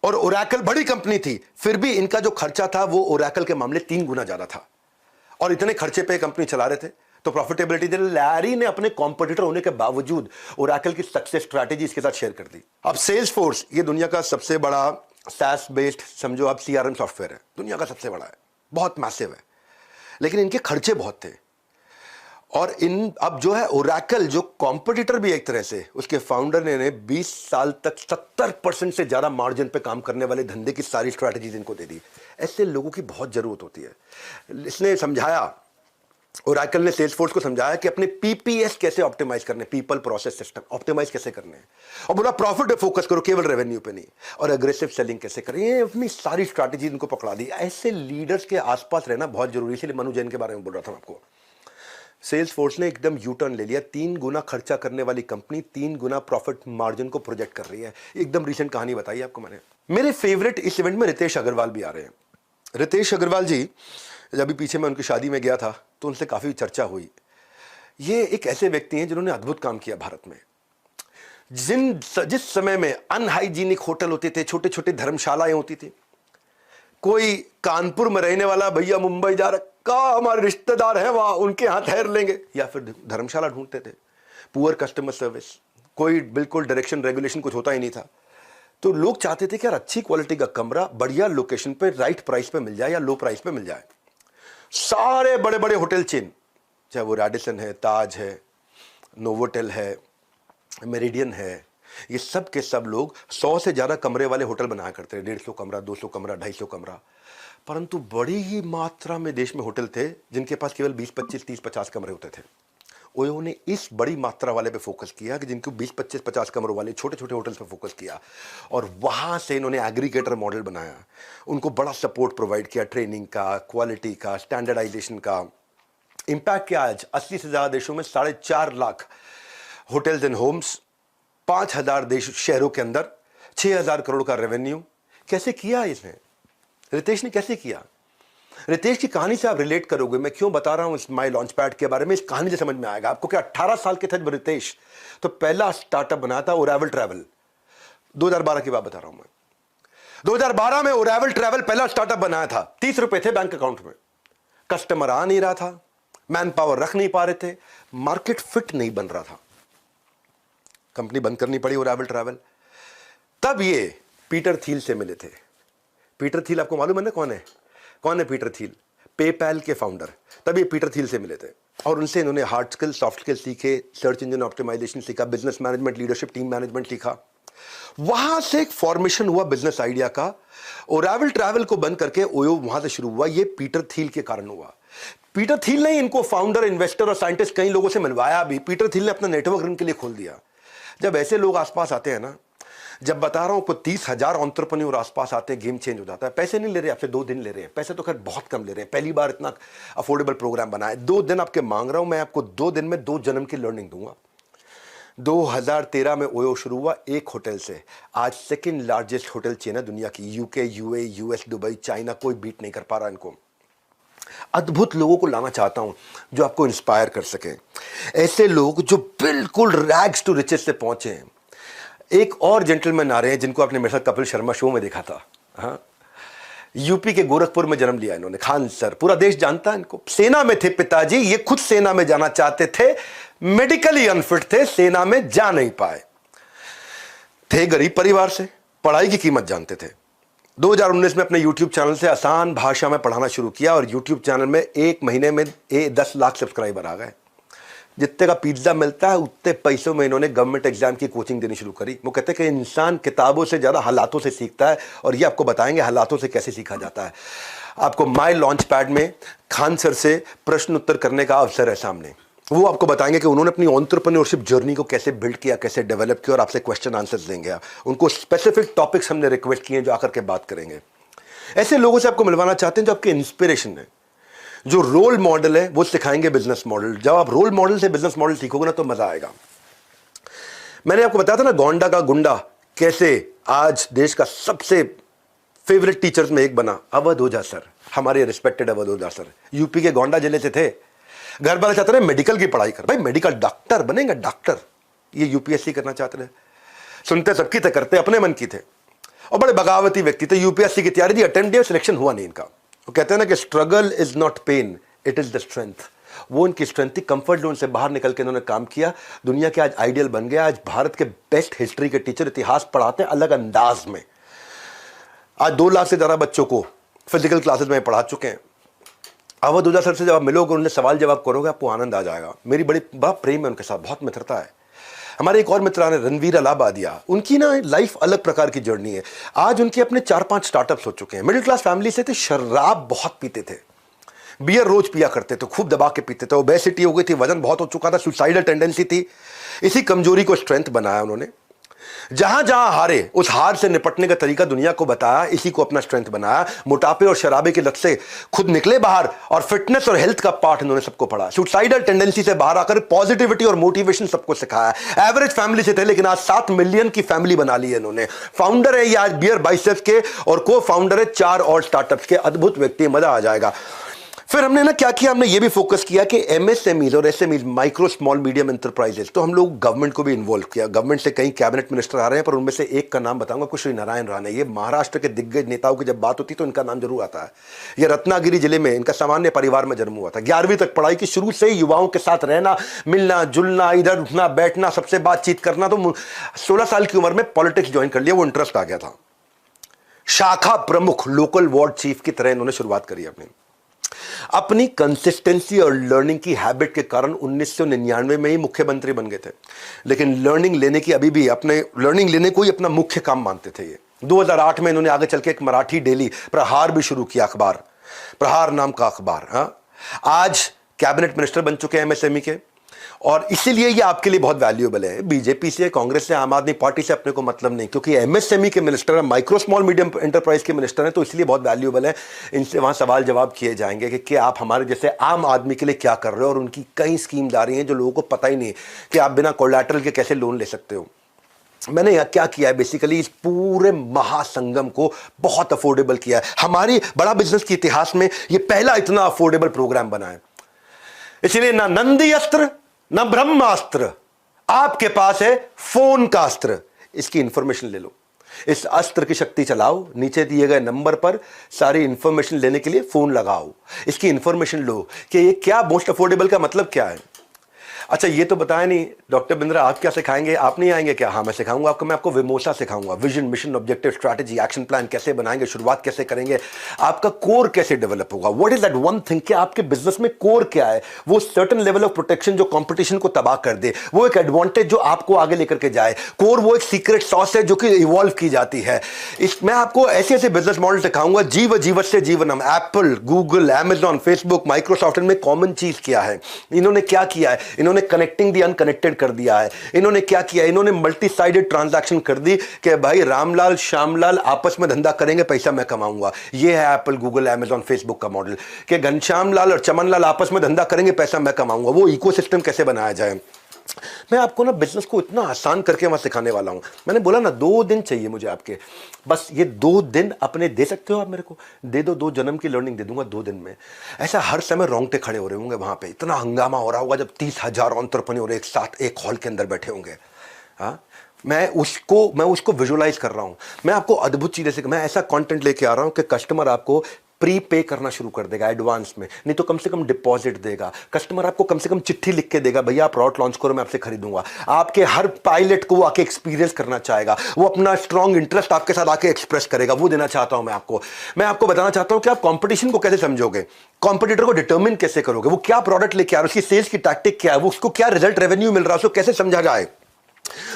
और ओरेकल बड़ी कंपनी थी, फिर भी इनका जो खर्चा था वो ओरेकल के मामले 3 गुना ज्यादा था, और इतने खर्चे पे कंपनी चला रहे थे। तो प्रॉफिटेबिलिटी दे, लैरी ने अपने कॉम्पिटिटर होने के बावजूद ओरेकल की सक्सेस स्ट्रैटेजी इसके साथ शेयर कर दी। अब सेल्सफोर्स ये दुनिया का सबसे बड़ा SaaS बेस्ड, समझो आप, CRM सॉफ्टवेयर है, दुनिया का सबसे बड़ा है, बहुत मैसिव है, लेकिन इनके खर्चे बहुत थे। और इन अब जो है ओरेकल, जो कॉम्पिटिटर भी एक तरह से, उसके फाउंडर ने 20 साल तक 70% से ज्यादा मार्जिन पे काम करने वाले धंधे की सारी स्ट्रैटेजीज इनको दे दी। ऐसे लोगों की बहुत जरूरत होती है। इसने समझाया, ओरेकल ने सेल्सफोर्स को समझाया कि अपने PPS कैसे ऑप्टिमाइज करने, पीपल प्रोसेस सिस्टम ऑप्टिमाइज कैसे करने हैं, और बोला प्रॉफिट पे फोकस करो, केवल रेवेन्यू पे नहीं, और एग्रेसिव सेलिंग कैसे करें। ये अपनी सारी स्ट्रैटेजी इनको पकड़ा दी। ऐसे लीडर्स के आसपास रहना बहुत जरूरी है, इसलिए मनु जैन के बारे में बोल रहा था आपको। सेल्सफोर्स ने एकदम यू टर्न ले लिया, 3 गुना खर्चा करने वाली कंपनी 3 गुना प्रॉफिट मार्जिन को प्रोजेक्ट कर रही है। एकदम रिसेंट कहानी बताई आपको मैंने। मेरे फेवरेट इस इवेंट में रितेश अग्रवाल भी आ रहे हैं। रितेश अग्रवाल जी, जब भी पीछे मैं उनकी शादी में गया था तो उनसे काफी चर्चा हुई। ये एक ऐसे व्यक्ति हैं जिन्होंने अद्भुत काम किया भारत में। जिस समय में अनहाइजीनिक होटल होते थे, छोटे छोटे धर्मशालाएं होती थी, कोई कानपुर में रहने वाला भैया मुंबई जा रखा, हमारे रिश्तेदार हैं वहां, उनके यहां ठहर लेंगे, या फिर धर्मशाला ढूंढते थे। पुअर कस्टमर सर्विस, कोई बिल्कुल डायरेक्शन रेगुलेशन कुछ होता ही नहीं था। तो लोग चाहते थे कि यार अच्छी क्वालिटी का कमरा बढ़िया लोकेशन पे राइट प्राइस पे मिल जाए या लो प्राइस पे मिल जाए। सारे बड़े बड़े होटल चेन, चाहे वो रेडिसन है, ताज है, नोवोटेल है, मेरिडियन है, ये सब के सब लोग 100 से ज्यादा कमरे वाले होटल बनाया करते थे। 150 कमरा, 200 कमरा, 250 कमरा। परंतु बड़ी ही मात्रा में देश में होटल थे जिनके पास केवल 20, 25, 30, 50 कमरे होते थे। उन्होंने इस बड़ी मात्रा वाले पे फोकस किया कि जिनको 20, 25, 50 कमरों वाले छोटे छोटे होटल्स पे फोकस किया, और वहां से इन्होंने एग्रीगेटर मॉडल बनाया। उनको बड़ा सपोर्ट प्रोवाइड किया, ट्रेनिंग का, क्वालिटी का, स्टैंडर्डाइजेशन का। इंपैक्ट क्या, आज 80 से ज्यादा देशों में 4.5 लाख होटल्स एंड होम्स, 5,000 देश शहरों के अंदर, 6,000 करोड़ का रेवेन्यू। कैसे किया इसने? रितेश ने कैसे किया? रितेश की कहानी से आप रिलेट करोगे। मैं क्यों बता रहा हूं इस माई लॉन्च पैड के बारे में, इस कहानी से समझ में आएगा आपको कि 18 साल के थे जब रितेश तो पहला स्टार्टअप बनाया था ओरावल ट्रैवल। 2012 की बात बता रहा हूं मैं। 2012 में ओरावल ट्रैवल पहला स्टार्टअप बनाया था। 30 रुपए थे बैंक अकाउंट में, कस्टमर आ नहीं रहा था, मैन पावर रख नहीं पा रहे थे, मार्केट फिट नहीं बन रहा था, कंपनी बंद करनी पड़ी ओरावल ट्रैवल। तब ये पीटर थील से मिले थे। पीटर थील आपको मालूम है ना कौन है? कौन है पीटर थील? पेपैल के फाउंडर। तब ये पीटर थील से मिले थे और उनसे इन्होंने हार्ड स्किल, सॉफ्ट स्किल सीखे, सर्च इंजन ऑप्टिमाइजेशन सीखा, business management, leadership, team management सीखा। वहां से एक फॉर्मेशन हुआ बिजनेस आइडिया का। ओरावल ट्रैवल को बंद करके ओयो वहां से शुरू हुआ। ये पीटर थील के कारण हुआ। पीटर थील ने इनको फाउंडर, इन्वेस्टर और साइंटिस्ट कई लोगों से मिलवाया भी। पीटर थील ने अपना नेटवर्क इनके लिए खोल दिया। जब ऐसे लोग आसपास आते हैं ना, जब बता रहा हूं को 30,000 एंटरप्रेन्योर आसपास आते हैं, गेम चेंज हो जाता है। पैसे नहीं ले रहे आपसे, 2 दिन ले रहे हैं। पैसे तो खैर बहुत कम ले रहे हैं, पहली बार इतना अफोर्डेबल प्रोग्राम बना है। 2 दिन आपके मांग रहा हूं मैं, आपको 2 दिन में 2 जन्म की लर्निंग दूंगा। 2013 में ओयो शुरू हुआ एक होटल से। आज सेकंड लार्जेस्ट होटल चेन है दुनिया की। UK, UA, US, Dubai, China, कोई बीट नहीं कर पा रहा इनको। अद्भुत लोगों को लाना चाहता हूं जो आपको इंस्पायर कर सके। ऐसे लोग जो बिल्कुल रैग्स टू रिचेस से पहुंचे हैं। एक और जेंटलमैन आ रहे हैं जिनको आपने मेरे साथ कपिल शर्मा शो में देखा था। हाँ, यूपी के गोरखपुर में जन्म लिया इन्होंने, खान सर। पूरा देश जानता है इनको। सेना में थे पिताजी, ये खुद सेना में जाना चाहते थे, मेडिकली अनफिट थे, सेना में जा नहीं पाए। थे गरीब परिवार से, पढ़ाई की कीमत जानते थे। 2019 में अपने YouTube चैनल से आसान भाषा में पढ़ाना शुरू किया और YouTube चैनल में 1 महीने में 10 लाख सब्सक्राइबर आ गए। जितने का पिज्जा मिलता है उतने पैसों में इन्होंने गवर्नमेंट एग्जाम की कोचिंग देनी शुरू करी। वो कहते हैं कि इंसान किताबों से ज़्यादा हालातों से सीखता है और ये आपको बताएंगे हालातों से कैसे सीखा जाता है। आपको माई लॉन्च पैड में खान सर से प्रश्न उत्तर करने का अवसर है सामने। वो आपको बताएंगे कि उन्होंने अपनी एंटरप्रेन्योरशिप जर्नी को कैसे बिल्ड किया, कैसे डेवलप किया और आपसे क्वेश्चन आंसर्स देंगे। उनको स्पेसिफिक टॉपिक्स हमने रिक्वेस्ट किए जो आकर के बात करेंगे। ऐसे लोगों से आपको मिलवाना चाहते हैं जो आपके इंस्पिरेशन है, जो रोल मॉडल है। वो सिखाएंगे बिजनेस मॉडल। जब आप रोल मॉडल से बिजनेस मॉडल सीखोगे ना तो मजा आएगा। मैंने आपको बताया था ना गोंडा का गुंडा कैसे आज देश का सबसे फेवरेट टीचर्स में एक बना। अवध ओझा सर, हमारे रिस्पेक्टेड अवध ओझा सर, यूपी के गोंडा जिले से थे। घर वाले चाहते रहे मेडिकल की पढ़ाई कर, भाई मेडिकल डॉक्टर बनेगा, डॉक्टर। ये यूपीएससी करना चाहते रहे। सुनते सबकी थे, करते अपने मन की थे और बड़े बगावती व्यक्ति थे। यूपीएससी की तैयारी थी, अटेम्प्ट दिया, सिलेक्शन हुआ नहीं इनका। वो कहते हैं ना कि struggle is not pain, it is the strength. वो इनकी स्ट्रेंथ थी। कंफर्ट जोन से बाहर निकल के इन्होंने काम किया। दुनिया के आज आइडियल बन गया। आज भारत के बेस्ट हिस्ट्री के टीचर इतिहास पढ़ाते हैं अलग अंदाज में। आज 2 लाख से ज्यादा बच्चों को फिजिकल क्लासेस में पढ़ा चुके हैं। अवध ओझा सर से जब आप मिलोगे, उनसे सवाल जवाब करोगे, आपको आनंद आ जाएगा। मेरी बड़ा प्रेम है उनके साथ, बहुत मित्रता है। हमारे एक और मित्र ने रणवीर अलाहाबादिया, उनकी ना लाइफ अलग प्रकार की जर्नी है। आज उनके अपने 4-5 स्टार्टअप्स हो चुके हैं। मिडिल क्लास फैमिली से थे, शराब बहुत पीते थे, बियर रोज पिया करते थे, खूब दबा के पीते थे। ओबेसिटी हो गई थी, वजन बहुत हो चुका था, सुसाइडल टेंडेंसी थी। इसी कमजोरी को स्ट्रेंथ बनाया उन्होंने। जहां जहां हारे उस हार से निपटने का तरीका दुनिया को बताया, इसी को अपना स्ट्रेंथ बनाया। मोटापे और शराबे की लत से खुद निकले बाहर और फिटनेस और हेल्थ का पाठ इन्होंने सबको पढ़ा। सुसाइडल टेंडेंसी से बाहर आकर पॉजिटिविटी और मोटिवेशन सबको सिखाया। एवरेज फैमिली से थे लेकिन आज 7 मिलियन की फैमिली बना ली है इन्होंने। फाउंडर है ये आज बियर बाइसेप्स के और को फाउंडर है 4 और स्टार्टअप्स के। अद्भुत व्यक्ति, मजा आ जाएगा। फिर हमने ना क्या किया, हमने ये भी फोकस किया कि एमएसएमईज और SMEs, micro small medium enterprises, तो हम लोग गवर्नमेंट को भी इन्वॉल्व किया। गवर्नमेंट से कई कैबिनेट मिनिस्टर आ रहे हैं, पर उनमें से एक का नाम बताऊंगा, कुछ श्री नारायण राणे। ये महाराष्ट्र के दिग्गज नेताओं की जब बात होती तो इनका नाम जरूर आता है। ये रत्नागिरी जिले में इनका सामान्य परिवार में जन्म हुआ था। 11वीं तक पढ़ाई की, शुरू से युवाओं के साथ रहना, मिलना जुलना, इधर उठना बैठना, सबसे बातचीत करना। तो 16 साल की उम्र में पॉलिटिक्स ज्वाइन कर लिया, वो इंटरेस्ट आ गया था। शाखा प्रमुख, लोकल वार्ड चीफ की तरह इन्होंने शुरुआत करी अपनी कंसिस्टेंसी और लर्निंग की हैबिट के कारण 1999 में ही मुख्यमंत्री बन गए थे। लेकिन लर्निंग लेने की अभी भी लर्निंग लेने को ही अपना मुख्य काम मानते थे ये। 2008 में इन्होंने आगे चल के एक मराठी डेली प्रहार भी शुरू किया, अखबार प्रहार नाम का अखबार। हाँ, आज कैबिनेट मिनिस्टर बन चुके हैं एमएसएमई के और इसीलिए ये आपके लिए बहुत वैल्यूएबल है। बीजेपी से, कांग्रेस से, आम आदमी पार्टी से अपने को मतलब नहीं, क्योंकि एमएसएमई के मिनिस्टर है, माइक्रो स्मॉल मीडियम एंटरप्राइज के मिनिस्टर हैं, तो इसलिए बहुत वैल्यूएबल है। इनसे वहां सवाल जवाब किए जाएंगे कि क्या आप हमारे जैसे आम आदमी के लिए क्या कर रहे हो, और उनकी कई स्कीमदारी हैं जो लोगों को पता ही नहीं कि आप बिना कोलैटरल के कैसे लोन ले सकते हो। मैंने क्या किया है बेसिकली, इस पूरे महासंगम को बहुत अफोर्डेबल किया है। हमारी बड़ा बिजनेस के इतिहास में ये पहला इतना अफोर्डेबल प्रोग्राम बना है। इसलिए ना नंदी अस्त्र ना ब्रह्मास्त्र, आपके पास है फोन का अस्त्र। इसकी इंफॉर्मेशन ले लो, इस अस्त्र की शक्ति चलाओ, नीचे दिए गए नंबर पर सारी इंफॉर्मेशन लेने के लिए फोन लगाओ, इसकी इंफॉर्मेशन लो कि ये क्या मोस्ट अफोर्डेबल का मतलब क्या है। अच्छा ये तो बताया नहीं डॉक्टर बिंद्रा, आप क्या सिखाएंगे? आप नहीं आएंगे क्या? हाँ मैं सिखाऊंगा आपको। मैं आपको विमोसा सिखाऊंगा, vision, mission, objective, strategy, action plan कैसे बनाएंगे, शुरुआत कैसे करेंगे, आपका कोर कैसे डेवलप होगा। What is that one thing कि आपके बिजनेस में कोर क्या है, वो सर्टेन लेवल ऑफ प्रोटेक्शन जो कंपटीशन को तबाह कर दे, वो एक एडवांटेज जो आपको आगे लेकर के जाए। कोर वो एक सीक्रेट सॉस है जो कि इवॉल्व की जाती है। मैं आपको ऐसे ऐसे बिजनेस मॉडल सिखाऊंगा, जीव जीवत से जीवनम। Apple, Google, Amazon, Facebook, Microsoft में कॉमन चीज क्या है, इन्होंने क्या किया है, इन्होंने कनेक्टिंग दी अनकनेक्टेड कर दिया है। इन्होंने क्या किया, इन्होंने मल्टी साइडेड ट्रांजैक्शन कर दी कि भाई रामलाल श्यामलाल आपस में धंधा करेंगे, पैसा मैं कमाऊंगा। ये है एप्पल, गूगल, अमेजॉन, फेसबुक का मॉडल कि घनश्याम लाल और चमन लाल आपस में धंधा करेंगे, पैसा मैं कमाऊंगा। वो इकोसिस्टम कैसे बनाया जाए, मैं आपको ना बिजनेस को इतना आसान करके वहां सिखाने वाला हूं। मैंने बोला ना 2 दिन चाहिए मुझे आपके, बस ये 2 दिन अपने दे सकते हो आप मेरे को, दे दो, 2 जन्म की लर्निंग दे दूंगा 2 दिन में। ऐसा हर समय रोंगटे खड़े हो रहे होंगे वहां पे, इतना हंगामा हो रहा होगा जब 30,000 एंटरप्रेन्योर एक साथ एक हॉल के अंदर बैठे होंगे। हाँ मैं उसको विजुअलाइज कर रहा हूं। मैं आपको अद्भुत चीजें से, मैं ऐसा कंटेंट लेके आ रहा हूं कि कस्टमर आपको प्री पे करना शुरू कर देगा एडवांस में, नहीं तो कम से कम डिपॉजिट देगा। कस्टमर आपको कम से कम चिट्ठी लिख के देगा, भैया आप प्रोडक्ट लॉन्च करो मैं आपसे खरीदूंगा। आपके हर पायलट को वो आके एक्सपीरियंस करना चाहेगा, वो अपना स्ट्रॉन्ग इंटरेस्ट आपके साथ आके एक्सप्रेस करेगा। वो देना चाहता हूं मैं आपको बताना चाहता हूं कि आप कंपटीशन को कैसे समझोगे, कॉम्पिटिटर को डिटर्मिन कैसे करोगे, वो क्या प्रोडक्ट लेके आ रहा है, उसकी सेल्स की टैक्टिक क्या है, वो उसको क्या रिजल्ट रेवेन्यू मिल रहा है, उसको कैसे समझा जाए,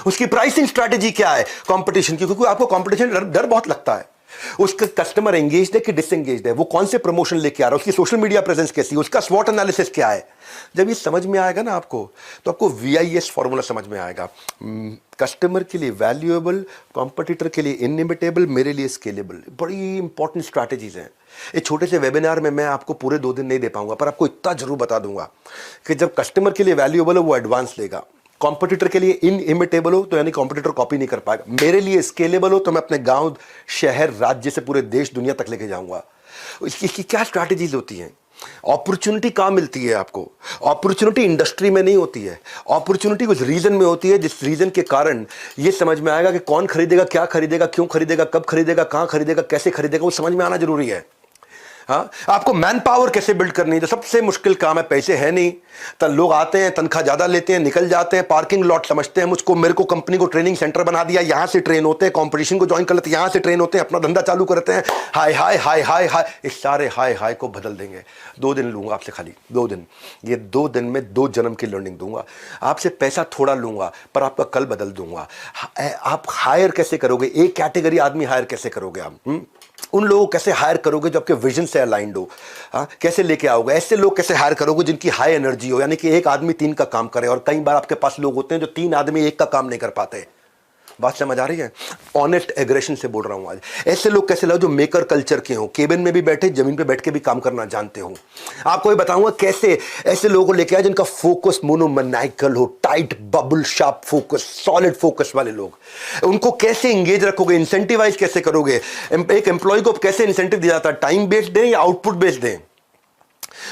उसकी प्राइसिंग स्ट्रैटेजी क्या है कंपटीशन की। क्योंकि आपको कंपटीशन डर बहुत लगता है। उसका कस्टमर एंगेज्ड है कि डिसएंगेज्ड है, वो कौन से प्रमोशन लेके आ रहा है, उसकी सोशल मीडिया प्रेजेंस कैसी है, उसका स्वॉट एनालिसिस क्या है। जब ये समझ में आएगा ना आपको, तो आपको VIS फॉर्मूला समझ में आएगा। कस्टमर के लिए वैल्यूएबल, कॉम्पिटिटर के लिए इनइमिटेबल, मेरे लिए स्केलेबल। बड़ी इंपॉर्टेंट स्ट्रैटेजीज हैं। एक छोटे से वेबिनार में मैं आपको पूरे 2 दिन नहीं दे पाऊंगा, पर आपको इतना जरूर बता दूंगा कि जब कस्टमर के लिए वैल्यूएबल हो वो एडवांस लेगा, कॉम्पिटिटर के लिए इनइमिटेबल हो तो यानी कॉम्पिटिटर कॉपी नहीं कर पाएगा, मेरे लिए स्केलेबल हो तो मैं अपने गांव, शहर, राज्य से पूरे देश, दुनिया तक लेके जाऊंगा। इसकी क्या स्ट्रैटेजीज होती हैं। अपॉर्चुनिटी कहां मिलती है आपको? अपॉर्चुनिटी इंडस्ट्री में नहीं होती है, अपॉर्चुनिटी उस रीजन में होती है जिस रीजन के कारण ये समझ में आएगा कि कौन खरीदेगा, क्या खरीदेगा, क्यों खरीदेगा, कब खरीदेगा, कहां खरीदेगा, कैसे खरीदेगा, वो समझ में आना जरूरी है। हाँ आपको मैन पावर कैसे बिल्ड करनी है, जो सबसे मुश्किल काम है। पैसे है नहीं तो लोग आते हैं, तनख्वाह ज्यादा लेते हैं, निकल जाते हैं, पार्किंग लॉट समझते हैं मुझको, मेरे को कंपनी को ट्रेनिंग सेंटर बना दिया, यहां से ट्रेन होते हैं, कंपटीशन को ज्वाइन कर लेते हैं, यहां से ट्रेन होते हैं, अपना धंधा चालू करते हैं। हाय हाय हाय हाय हाय, इस सारे हाय हाय को बदल देंगे। 2 दिन लूंगा आपसे, खाली 2 दिन। ये 2 दिन में 2 जन्म की लर्निंग दूंगा आपसे। पैसा थोड़ा लूंगा पर आपका कल बदल दूंगा। आप हायर कैसे करोगे, एक कैटेगरी आदमी हायर कैसे करोगे आप, उन लोगों को कैसे हायर करोगे जो आपके विजन से अलाइंड हो। हाँ कैसे लेके आओगे, ऐसे लोग कैसे हायर करोगे जिनकी हाई एनर्जी हो, यानी कि एक आदमी 3 का काम करे। और कई बार आपके पास लोग होते हैं जो 3 आदमी 1 का काम नहीं कर पाते। बात समझ आ रही है? ऑनेस्ट एग्रेशन से बोल रहा हूं आज। ऐसे लोग कैसे लाओ जो मेकर कल्चर के हो, केबिन में भी बैठे, जमीन पे बैठ के भी काम करना जानते हो। आपको ये बताऊंगा कैसे ऐसे लोगों को लेके आए जिनका फोकस मोनोमैनिकल हो, tight bubble sharp focus, solid focus वाले लोग। उनको कैसे इंगेज रखोगे, इंसेंटिवाइज कैसे करोगे। एक एम्प्लॉय को कैसे इंसेंटिव दिया जाता है, टाइम बेस्ड दें या आउटपुट बेस्ड दें,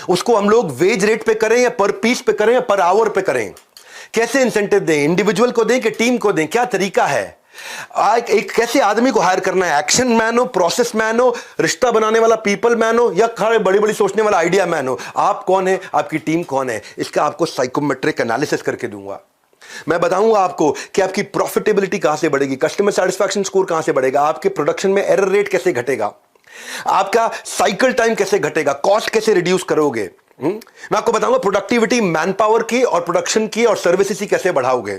उसको हम लोग वेज रेट पे करें या पर पीस पे करें या पर आवर पे करें, कैसे इंसेंटिव दें, इंडिविजुअल को दें कि टीम को दें, क्या तरीका है। एक कैसे आदमी को हायर करना है, एक्शन मैन हो, प्रोसेस मैन हो, रिश्ता बनाने वाला पीपल मैन हो, या खड़े बड़ी बड़ी सोचने वाला आइडिया मैन हो। आप कौन है, आपकी टीम कौन है, इसका आपको साइकोमेट्रिक एनालिसिस करके दूंगा। मैं बताऊंगा आपको कि आपकी प्रॉफिटेबिलिटी कहां से बढ़ेगी, कस्टमर सेटिस्फैक्शन स्कोर कहां से बढ़ेगा, आपके प्रोडक्शन में एरर रेट कैसे घटेगा, आपका साइकिल टाइम कैसे घटेगा, कॉस्ट कैसे रिड्यूस करोगे। मैं आपको बताऊंगा प्रोडक्टिविटी मैन पावर की और प्रोडक्शन की और सर्विसेज की कैसे बढ़ाओगे,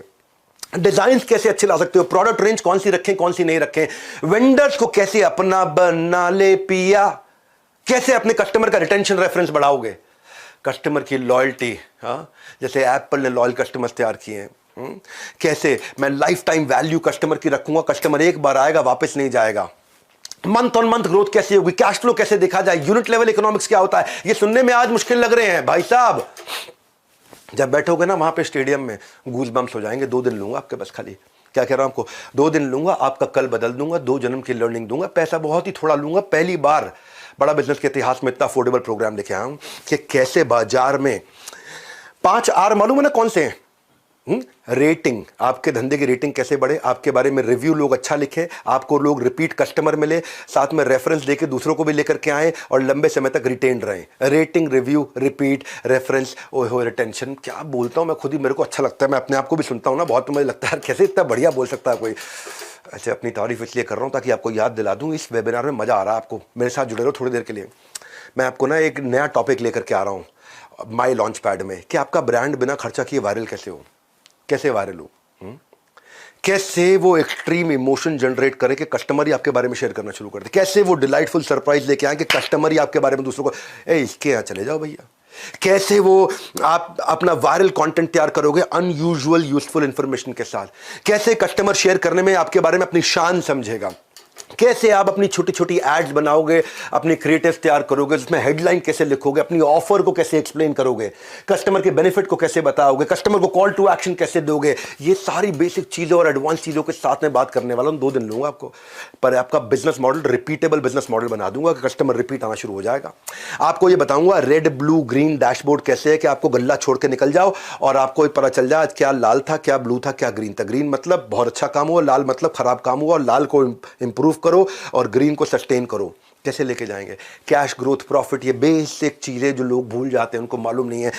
डिजाइन कैसे अच्छे ला सकते हो, प्रोडक्ट रेंज कौन सी रखें कौन सी नहीं रखें, वेंडर्स को कैसे अपना बना ले पिया, कैसे अपने कस्टमर का रिटेंशन रेफरेंस बढ़ाओगे, कस्टमर की लॉयल्टी। हाँ जैसे एप्पल ने लॉयल कस्टमर्स तैयार किए हैं, कैसे मैं लाइफ टाइम वैल्यू कस्टमर की रखूंगा, कस्टमर एक बार आएगा वापस नहीं जाएगा। मंथ ऑन मंथ ग्रोथ कैसे होगी, कैश फ्लो कैसे देखा जाए, यूनिट लेवल इकोनॉमिक्स क्या होता है। ये सुनने में आज मुश्किल लग रहे हैं भाई साहब, जब बैठोगे ना वहां पे स्टेडियम में गूज बम्स हो जाएंगे। 2 दिन लूंगा आपके बस खाली, क्या कह रहा हूं आपको, 2 दिन लूंगा, आपका कल बदल दूंगा, 2 जन्म की लर्निंग दूंगा, पैसा बहुत ही थोड़ा लूंगा। पहली बार बड़ा बिजनेस के इतिहास में इतना अफोर्डेबल प्रोग्राम लेके आया हूं कि कैसे बाजार में 5 आर मालूम है ना कौन से हैं? रेटिंग, आपके धंधे की रेटिंग कैसे बढ़े, आपके बारे में रिव्यू लोग अच्छा लिखे, आपको लोग रिपीट कस्टमर मिले, साथ में रेफरेंस देके दूसरों को भी लेकर के आए और लंबे समय तक रिटेन रहे। रेटिंग, रिव्यू, रिपीट, रेफरेंस, ओए हो रिटेंशन। क्या बोलता हूं मैं, खुद ही मेरे को अच्छा लगता है, मैं अपने आप को भी सुनता हूं ना बहुत, तो मुझे लगता है कैसे इतना बढ़िया बोल सकता है कोई। ऐसे अपनी तारीफ इसलिए कर रहा हूं ताकि आपको याद दिला दूं, इस वेबिनार में मजा आ रहा है आपको, मेरे साथ जुड़े रहो थोड़ी देर के लिए। मैं आपको ना एक नया टॉपिक लेकर के आ रहा हूं माई लॉन्च पैड में, कि आपका ब्रांड बिना खर्चा किए वायरल कैसे हो, कैसे वायरल हो, कैसे वो एक्सट्रीम इमोशन जनरेट करे कि कस्टमर ही आपके बारे में शेयर करना शुरू कर दे, कैसे वो डिलाइटफुल सरप्राइज लेके आए कि कस्टमर ही आपके बारे में दूसरों को, ए इसके यहाँ चले जाओ भैया, कैसे वो आप अपना वायरल कंटेंट तैयार करोगे अनयूजुअल यूजफुल इंफॉर्मेशन के साथ, कैसे कस्टमर शेयर करने में आपके बारे में अपनी शान समझेगा, कैसे आप अपनी छोटी छोटी एड्स बनाओगे, अपनी क्रिएटिव तैयार करोगे, उसमें हेडलाइन कैसे लिखोगे, अपनी ऑफर को कैसे एक्सप्लेन करोगे, कस्टमर के बेनिफिट को कैसे बताओगे, कस्टमर को कॉल टू एक्शन कैसे दोगे, ये सारी बेसिक चीज़ों और एडवांस चीज़ों के साथ में बात करने वाला हूं। 2 दिन लूंगा आपको, पर आपका business model repeatable business model बना दूंगा कि कस्टमर रिपीट आना शुरू हो जाएगा। आपको ये बताऊंगा रेड ब्लू ग्रीन डैशबोर्ड कैसे है कि आपको गल्ला छोड़ के निकल जाओ और आपको पता चल जाए क्या लाल था, क्या ब्लू था, क्या ग्रीन था। ग्रीन मतलब बहुत अच्छा काम हुआ, लाल मतलब खराब काम हुआ, और लाल को इंप्रूव करो और ग्रीन को सस्टेन करो। कैसे लेके जाएंगे, कैश ग्रोथ, प्रॉफिट, ये बेसिक चीजें जो लोग भूल जाते हैं, उनको मालूम नहीं है।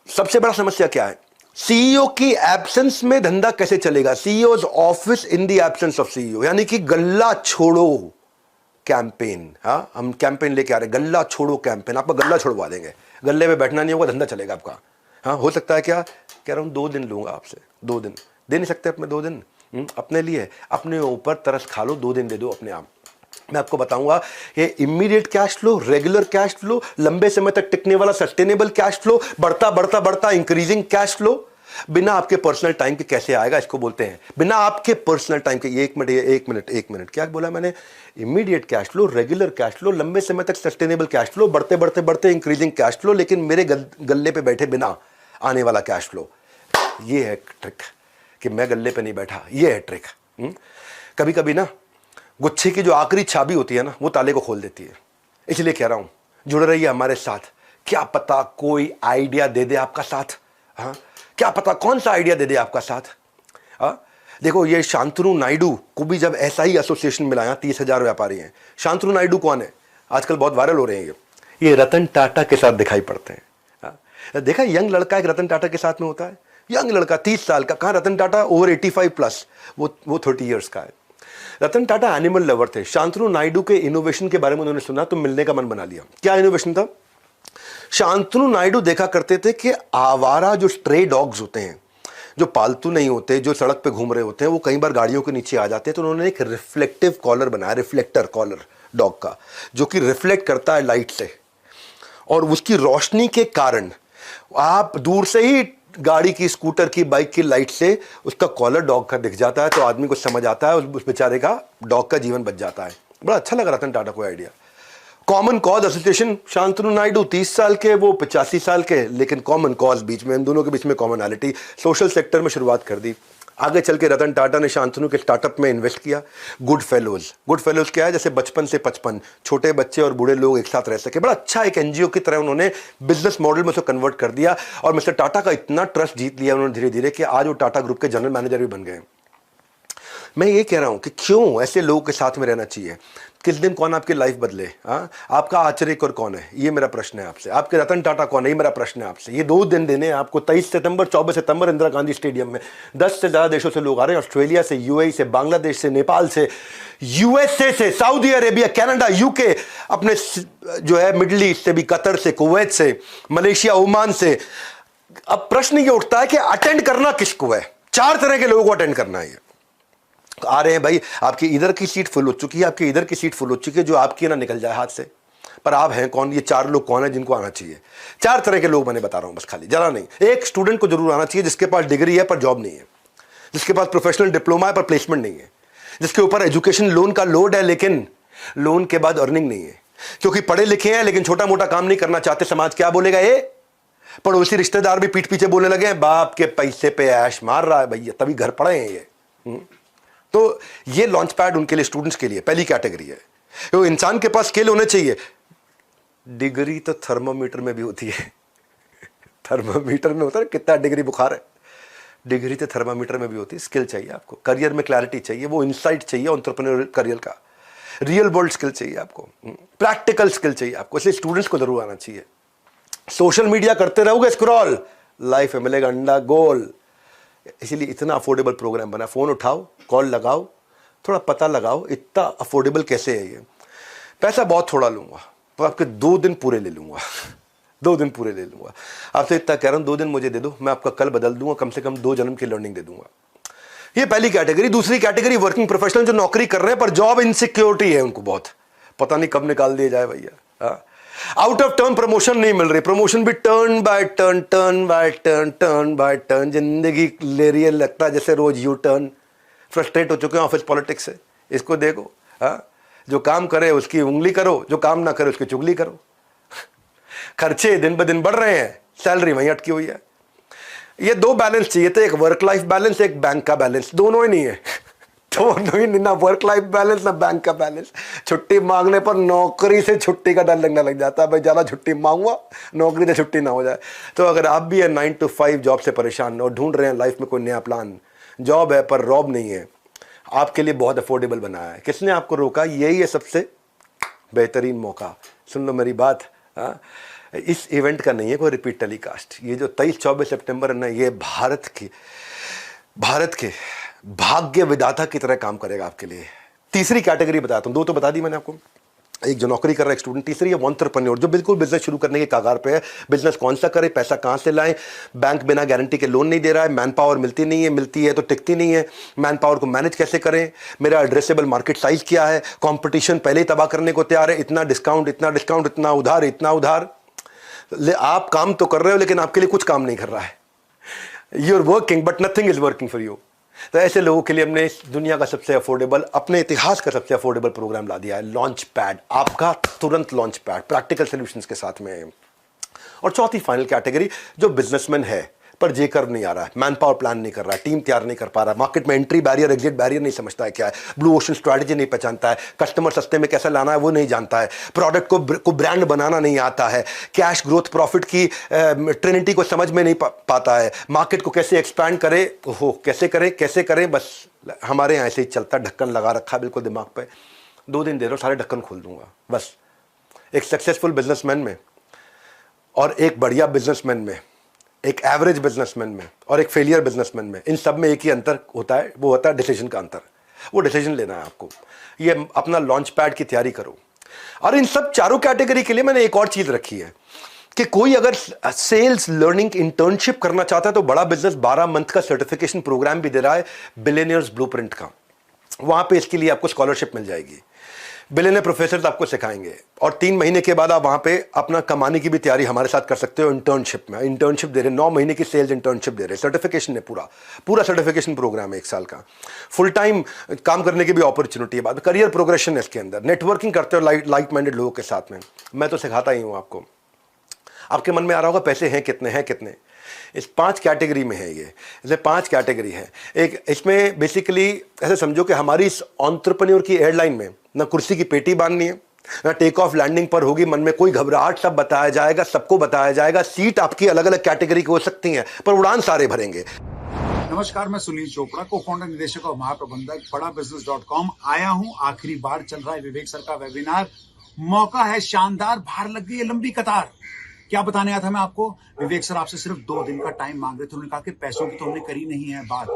सबसे बड़ा समस्या क्या है, सीईओ की एब्सेंस में धंधा कैसे चलेगा, CEO office in the absence of CEO, यानी कि गल्ला छोड़ो कैंपेन। हाँ, हम कैंपेन लेके आ रहे हैं, गल्ला छोड़ो कैंपेन, आपका गल्ला छोड़वा देंगे, गल्ले में बैठना नहीं होगा, धंधा चलेगा आपका। हाँ, हो सकता है क्या, कह रहा हूं 2 दिन लूंगा आपसे, 2 दिन दे नहीं सकते अपने 2 दिन अपने लिए, अपने ऊपर तरस खा लो, 2 दिन दे दो अपने आप। मैं आपको बताऊंगा ये immediate cash flow, regular cash flow, लंबे समय तक टिकने वाला सस्टेनेबल कैश फ्लो, बढ़ता बढ़ता बढ़ता इंक्रीजिंग कैश फ्लो, बिना आपके पर्सनल टाइम के कैसे आएगा, इसको बोलते हैं बिना आपके पर्सनल टाइम के। एक मिनट क्या बोला मैंने, immediate cash flow, regular cash flow, लंबे समय तक सस्टेनेबल कैश फ्लो, बढ़ते बढ़ते बढ़ते इंक्रीजिंग कैश फ्लो, लेकिन मेरे गल्ले पे बैठे बिना आने वाला कैश फ्लो। ये है ट्रिक कि मैं गल्ले पे नहीं बैठा, ये है ट्रिक। कभी कभी ना गुच्छे की जो आखिरी चाबी होती है ना, वो ताले को खोल देती है। इसलिए कह रहा हूं जुड़े रहिए हमारे साथ, क्या पता कोई आइडिया दे दे आपका साथ। हाँ, क्या पता कौन सा आइडिया दे दे आपका साथ। हाँ, देखो ये शांतनु नायडू को भी जब ऐसा ही एसोसिएशन मिला, 30,000 व्यापारी हैं। शांतनु नायडू कौन है, आजकल बहुत वायरल हो रहे हैं, ये रतन टाटा के साथ दिखाई पड़ते हैं। हाँ, देखा यंग लड़का एक रतन टाटा के साथ में होता है, यंग लड़का 30 साल का, कहाँ रतन टाटा ओवर 85 प्लस, वो 30 इयर्स का है। रतन टाटा एनिमल लवर थे। शांतनु नायडू के इनोवेशन के बारे में उन्होंने सुना तो मिलने का मन बना लिया। क्या इनोवेशन था, शांतनु नायडू देखा करते थे कि आवारा जो स्ट्रे डॉग्स होते हैं, जो पालतू नहीं होते, जो सड़क पे घूम रहे होते हैं, वो कई बार गाड़ियों के नीचे आ जाते हैं। तो उन्होंने एक रिफ्लेक्टिव कॉलर बनाया, रिफ्लेक्टर कॉलर डॉग का, जो कि रिफ्लेक्ट करता है लाइट से, और उसकी रोशनी के कारण आप दूर से ही गाड़ी की, स्कूटर की, बाइक की लाइट से उसका कॉलर डॉग का दिख जाता है, तो आदमी को समझ आता है उस बेचारे का, डॉग का जीवन बच जाता है। बड़ा अच्छा लगा रतन टाटा को idea. Common cause association, Shantanu Naidu 30 साल के, वो 85 साल के, लेकिन कॉमन कॉज बीच में, इन दोनों के बीच में कॉमनैलिटी, सोशल सेक्टर में शुरुआत कर दी। आगे चल के रतन टाटा ने शांतनु के स्टार्टअप में इन्वेस्ट किया, गुड फेलोज। गुड फेलोज क्या है, जैसे बचपन से 55 छोटे बच्चे और बूढ़े लोग एक साथ रह सके। बड़ा अच्छा एक एनजीओ की तरह उन्होंने बिजनेस मॉडल में उसको कन्वर्ट कर दिया, और मिस्टर टाटा का इतना ट्रस्ट जीत लिया उन्होंने धीरे धीरे कि आज वो टाटा ग्रुप के जनरल मैनेजर भी बन गए। मैं ये कह रहा हूं कि क्यों ऐसे लोगों के साथ में रहना चाहिए, किस दिन कौन आपकी लाइफ बदले। हाँ, आपका आचर्यकर कौन है, ये मेरा प्रश्न है आपसे। आपके रतन टाटा कौन है, ये मेरा प्रश्न है आपसे। ये 2 दिन देने आपको 23 सितंबर 24 सितंबर इंदिरा गांधी स्टेडियम में 10 से ज़्यादा देशों से लोग आ रहे हैं, ऑस्ट्रेलिया से, यूएई से, बांग्लादेश से, नेपाल से, यूएसए से, सऊदी अरेबिया, कनाडा, यूके, अपने जो है मिडिल ईस्ट से भी, कतर से, कुवैत से, मलेशिया, ओमान से। अब प्रश्न ये उठता है कि अटेंड करना किसको है। 4 तरह के लोगों को अटेंड करना है। आ रहे हैं भाई, आपकी इधर की सीट फुल हो चुकी है, आपकी इधर की सीट फुल हो चुकी है, जो आपकी ना निकल जाए हाथ से। पर आप हैं कौन, ये 4 लोग कौन है जिनको आना चाहिए। 4 तरह के लोग मैंने बता रहा हूं, बस खाली जरा नहीं। एक स्टूडेंट को जरूर आना चाहिए जिसके पास डिग्री है पर जॉब नहीं है, जिसके पास प्रोफेशनल डिप्लोमा है पर प्लेसमेंट नहीं है, जिसके ऊपर एजुकेशन लोन का लोड है लेकिन लोन के बाद अर्निंग नहीं है, क्योंकि पढ़े लिखे हैं लेकिन छोटा मोटा काम नहीं करना चाहते। समाज क्या बोलेगा, ये पड़ोसी रिश्तेदार भी पीठ पीछे बोलने लगे हैं, बाप के पैसे पे ऐश मार रहा है भैया, तभी घर पड़े हैं ये। तो ये लॉन्च पैड उनके लिए, स्टूडेंट्स के लिए पहली कैटेगरी है। तो इंसान के पास स्किल होने चाहिए। डिग्री तो थर्मोमीटर में भी होती है। थर्मोमीटर में होता है कितना डिग्री बुखार है, डिग्री तो थर्मामीटर में भी होती है। स्किल चाहिए आपको, करियर में क्लैरिटी चाहिए, वो इनसाइट चाहिए एंटरप्रेन्योरियल करियर का, रियल वर्ल्ड स्किल चाहिए आपको, प्रैक्टिकल स्किल चाहिए आपको। इसलिए स्टूडेंट्स को जरूर आना चाहिए। सोशल मीडिया करते रहोगे स्क्रॉल, लाइफ में मिलेगा अंडा गोल। इसीलिए इतना अफोर्डेबल प्रोग्राम बना। फोन उठाओ, कॉल लगाओ, थोड़ा पता लगाओ इतना अफोर्डेबल कैसे है ये। पैसा बहुत थोड़ा लूंगा, तो आपके 2 दिन पूरे ले लूंगा। 2 दिन पूरे ले लूंगा आपसे, इतना कह रहा हूं। 2 दिन मुझे दे दो, मैं आपका कल बदल दूंगा, कम से कम 2 जन्म की लर्निंग दे दूंगा। ये पहली कैटेगरी। दूसरी कैटेगरी वर्किंग प्रोफेशनल जो नौकरी कर रहे हैं पर जॉब इनसिक्योरिटी है उनको बहुत, पता नहीं कब निकाल दिया जाए भैया। आउट ऑफ टर्न प्रमोशन नहीं मिल रही, प्रमोशन भी turn by turn, turn by turn, turn by turn. जिंदगी ले रही है, लगता है जैसे रोज यू टर्न। फ्रस्ट्रेट हो चुके हैं ऑफिस पॉलिटिक्स से। इसको देखो, जो काम करे उसकी उंगली करो, जो काम ना करे उसकी चुगली करो। खर्चे दिन ब दिन बढ़ रहे हैं, सैलरी वहीं अटकी हुई है। ये 2 बैलेंस चाहिए थे, एक वर्क लाइफ बैलेंस, एक बैंक का बैलेंस। दोनों ही नहीं है। दोनों ही नहीं, ना वर्क लाइफ बैलेंस ना बैंक का बैलेंस। छुट्टी मांगने पर नौकरी से छुट्टी का डर लगने लग जाता है। भाई ज़्यादा छुट्टी मांगूंगा, नौकरी से छुट्टी ना हो जाए। तो अगर आप भी है 9 to 5 जॉब से परेशान और ढूंढ रहे हैं लाइफ में कोई नया प्लान, जॉब है पर रॉब नहीं है, आपके लिए बहुत अफोर्डेबल बनाया है। किसने आपको रोका? यही है सबसे बेहतरीन मौका। सुन लो मेरी बात, इस इवेंट का नहीं है कोई रिपीट टेलीकास्ट। ये जो 23-24 सितंबर है ना, ये भारत के भाग्य विधाता की तरह काम करेगा आपके लिए। तीसरी कैटेगरी बताता हूँ, 2 तो बता दी मैंने आपको। एक जो नौकरी कर रहा है एक स्टूडेंट, तीसरी है एंटरप्रेन्योर जो बिल्कुल बिजनेस शुरू करने के कगार पे है। बिजनेस कौन सा करे, पैसा कहाँ से लाएं, बैंक बिना गारंटी के लोन नहीं दे रहा है, मैन पावर मिलती नहीं है, मिलती है तो टिकती नहीं है, मैन पावर को मैनेज कैसे करें, मेरा एड्रेसेबल मार्केट साइज क्या है, कंपटीशन पहले ही तबाह करने को तैयार है, इतना डिस्काउंट, इतना डिस्काउंट, इतना उधार, इतना उधार। आप काम तो कर रहे हो लेकिन आपके लिए कुछ काम नहीं कर रहा है। You are working but nothing is working for you. तो ऐसे लोगों के लिए हमने इस दुनिया का सबसे अफोर्डेबल, अपने इतिहास का सबसे अफोर्डेबल प्रोग्राम ला दिया है, लॉन्च पैड। आपका तुरंत लॉन्च पैड प्रैक्टिकल सॉल्यूशंस के साथ में। और चौथी फाइनल कैटेगरी जो बिजनेसमैन है पर जे कर्व नहीं आ रहा है, मैन पावर प्लान नहीं कर रहा है, टीम तैयार नहीं कर पा रहा है, मार्केट में एंट्री बैरियर एग्जिट बैरियर नहीं समझता है क्या है, ब्लू ओशन स्ट्रैटेजी नहीं पहचानता है, कस्टमर सस्ते में कैसे लाना है वो नहीं जानता है, प्रोडक्ट को ब्रांड बनाना नहीं आता है, कैश ग्रोथ प्रॉफिट की ट्रिनिटी को समझ में नहीं पाता है, मार्केट को कैसे एक्सपैंड करे, कैसे करें, बस हमारे यहाँ ऐसे ही चलता, ढक्कन लगा रखा है बिल्कुल दिमाग पे। 2 दिन दे दो, सारे ढक्कन खोल दूंगा बस। एक सक्सेसफुल बिजनेसमैन में और एक बढ़िया बिजनेसमैन में, एक एवरेज बिजनेसमैन में और एक फेलियर बिजनेसमैन में, इन सब में एक ही अंतर होता है, वो होता है डिसीजन का अंतर। वो डिसीजन लेना है आपको। ये अपना लॉन्च पैड की तैयारी करो। और इन सब चारों कैटेगरी के लिए मैंने एक और चीज रखी है कि कोई अगर सेल्स लर्निंग इंटर्नशिप करना चाहता है तो बड़ा बिजनेस 12 मंथ का सर्टिफिकेशन प्रोग्राम भी दे रहा है, बिलियनियर्स ब्लूप्रिंट का। वहां पे इसके लिए आपको स्कॉलरशिप मिल जाएगी। बिलियनियर प्रोफेसर आपको सिखाएंगे और 3 महीने के बाद आप वहां पे अपना कमाने की भी तैयारी हमारे साथ कर सकते हो। इंटर्नशिप में इंटर्नशिप दे रहे, 9 महीने की सेल्स इंटर्नशिप दे रहे, सर्टिफिकेशन है, पूरा सर्टिफिकेशन प्रोग्राम है 1 साल का। फुल टाइम काम करने की भी अपॉर्चुनिटी है, बाद करियर प्रोग्रेशन है इसके अंदर, नेटवर्किंग करते हो लाइक माइंडेड लोगों के साथ में। मैं तो सिखाता ही हूँ आपको। आपके मन में आ रहा होगा पैसे हैं कितने, इस 5 कैटेगरी में है। ये इसमें 5 कैटेगरी है। एक इसमें बेसिकली ऐसे समझो कि हमारी इस एंटरप्रेन्योर की एयरलाइन में ना कुर्सी की पेटी बांधनी है, ना टेक ऑफ लैंडिंग पर होगी मन में कोई घबराहट, सब बताया जाएगा, सबको बताया जाएगा। सीट आपकी अलग अलग कैटेगरी की हो सकती हैं पर उड़ान सारे भरेंगे। नमस्कार, मैं सुनील चोपड़ा, को फाउंडर, निदेशक और महाप्रबंधक बड़ाबिजनेस.com। आया हूं, आखिरी बार चल रहा है विवेक सर का वेबिनार। मौका है शानदार, बाहर लग गई है लंबी कतार। क्या बताने आया था मैं आपको? विवेक सर आपसे सिर्फ 2 दिन का टाइम मांग रहे थे। उन्होंने कहा कि पैसों की तो हमने करी नहीं है बात,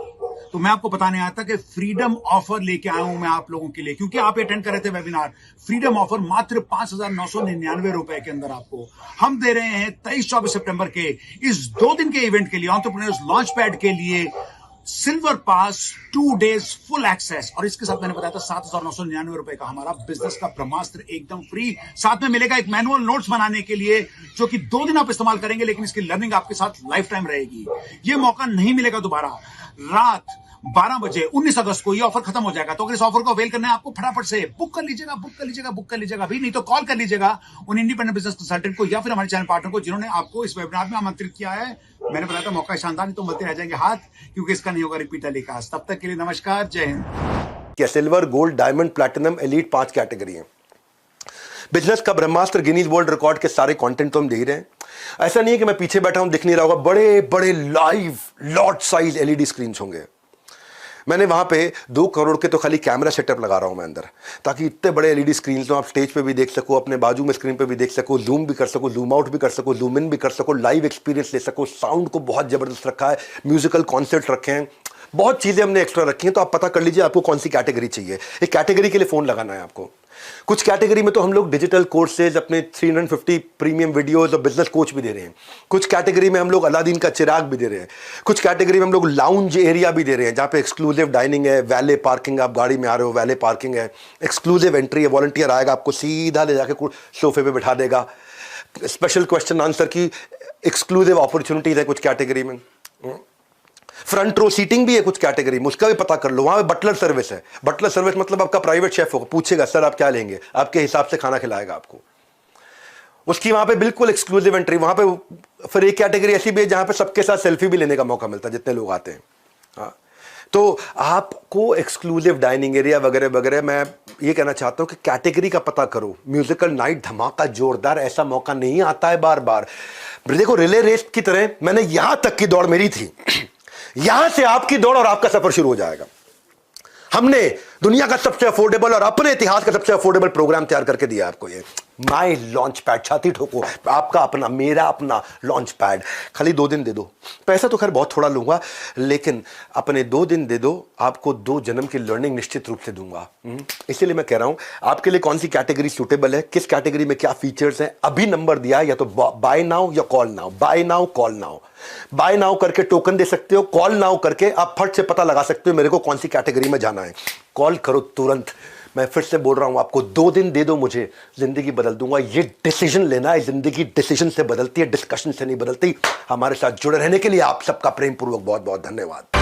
तो मैं आपको बताने आया था कि फ्रीडम ऑफर लेके आया हूं मैं आप लोगों के लिए, क्योंकि आप अटेंड कर रहे थे वेबिनार। फ्रीडम ऑफर मात्र 5,999 रुपए के अंदर आपको हम दे रहे हैं 23-24 सितंबर के इस 2 दिन के इवेंट के लिए, एंटरप्रेन्योर्स लॉन्च पैड के लिए सिल्वर पास 2 डेज फुल एक्सेस। और इसके साथ मैंने बताया था 7,999 रुपए का हमारा बिजनेस का ब्रह्मास्त्र एकदम फ्री। साथ में मिलेगा एक मैनुअल नोट्स बनाने के लिए जो कि 2 दिन आप इस्तेमाल करेंगे, लेकिन इसकी लर्निंग आपके साथ लाइफ टाइम रहेगी। ये मौका नहीं मिलेगा दोबारा। रात 12 बजे 19 अगस्त को ये ऑफर खत्म हो जाएगा। तो अगर इस ऑफर को अवेल करना है आपको फटाफट से बुक कर लीजिएगा अभी, नहीं तो कॉल कर लीजिएगा उन इंडिपेंडेंट बिजनेस कंसल्टेंट को या फिर हमारे चैनल पार्टनर को जिन्होंने आपको इस वेबिनार में आमंत्रित किया है। मैंने बताया था मौका शानदार, नहीं तो मिलते रह जाएंगे हाथ, क्योंकि इसका नहीं होगा रिपीट टेलीकास्ट। तब तक के लिए नमस्कार, जय Hind. Silver, gold, diamond, platinum, elite 5 category है। बिजनेस का ब्रह्मास्त्र, गिनीज वर्ल्ड रिकॉर्ड के सारे कंटेंट तो हम दे ही रहे हैं। ऐसा नहीं है कि मैं पीछे बैठा हूं दिख नहीं रहा होगा, बड़े बड़े live lot size LED screen होंगे। मैंने वहां पे 2 करोड़ के तो खाली कैमरा सेटअप लगा रहा हूं मैं अंदर, ताकि इतने बड़े एलईडी स्क्रीन तो आप स्टेज पे भी देख सको, अपने बाजू में स्क्रीन पे भी देख सको, जूम भी कर सको, जूम आउट भी कर सको, जूम इन भी कर सको, लाइव एक्सपीरियंस ले सको। साउंड को बहुत जबरदस्त रखा है, म्यूजिकल कॉन्सर्ट रखे हैं, बहुत चीजें हमने एक्स्ट्रा रखी हैं। तो आप पता कर लीजिए आपको कौन सी कैटेगरी चाहिए। एक कैटेगरी के लिए फोन लगाना है आपको। कुछ कैटेगरी में तो हम लोग डिजिटल कोर्सेज, अपने 350 प्रीमियम वीडियोस और बिजनेस कोच भी दे रहे हैं। कुछ कैटेगरी में हम लोग अलादीन का चिराग भी दे रहे हैं। कुछ कैटेगरी में हम लोग लाउंज एरिया भी दे रहे हैं, जहां पे एक्सक्लूसिव डाइनिंग है, वैले पार्किंग, आप गाड़ी में आ रहे हो वैले पार्किंग है, एक्सक्लूसिव एंट्री है, वॉलंटियर आएगा आपको सीधा ले जाके सोफे पे बिठा देगा, स्पेशल क्वेश्चन आंसर की एक्सक्लूसिव अपॉर्चुनिटीज है कुछ कैटेगरी में, फ्रंट रो सीटिंग भी है कुछ कैटेगरी में, उसका भी पता कर लो। वहां पे बटलर सर्विस है। बटलर सर्विस मतलब आपका प्राइवेट शेफ होगा, पूछेगा सर आप क्या लेंगे, आपके हिसाब से खाना खिलाएगा आपको। उसकी वहां पे बिल्कुल एक्सक्लूसिव एंट्री। वहां पे फिर एक कैटेगरी ऐसी भी है जहां पे सबके साथ सेल्फी भी लेने का मौका मिलता है जितने लोग आते हैं। हाँ, तो आपको एक्सक्लूसिव डाइनिंग एरिया वगैरह वगैरह। मैं ये कहना चाहता हूं कि कैटेगरी का पता करो। म्यूजिकल नाइट धमाका जोरदार, ऐसा मौका नहीं आता है बार बार। देखो रिले रेस की तरह मैंने यहां तक की दौड़ मेरी थी, यहां से आपकी दौड़ और आपका सफर शुरू हो जाएगा। हमने दुनिया का सबसे अफोर्डेबल और अपने इतिहास का सबसे अफोर्डेबल प्रोग्राम तैयार करके दिया आपको। ये माई लॉन्च पैड, छाती ठोको, आपका अपना, मेरा अपना लॉन्च पैड। खाली 2 दिन दे दो। पैसा तो खैर बहुत थोड़ा लूंगा, लेकिन अपने 2 दिन दे दो, आपको 2 जन्म की लर्निंग निश्चित रूप से दूंगा। इसीलिए मैं कह रहा हूं आपके लिए कौन सी कैटेगरी सूटेबल है, किस कैटेगरी में क्या फीचर्स हैं। अभी नंबर दिया है, या तो बाय नाउ या call now. Buy now, call now. Buy now करके टोकन दे सकते हो, कॉल नाउ करके आप फट से पता लगा सकते हो मेरे को कौन सी कैटेगरी में जाना है। कॉल करो तुरंत। मैं फिर से बोल रहा हूं आपको, 2 दिन दे दो मुझे, जिंदगी बदल दूंगा। ये डिसीजन लेना है, जिंदगी डिसीजन से बदलती है, डिस्कशन से नहीं बदलती। हमारे साथ जुड़े रहने के लिए आप सबका प्रेम पूर्वक बहुत बहुत धन्यवाद।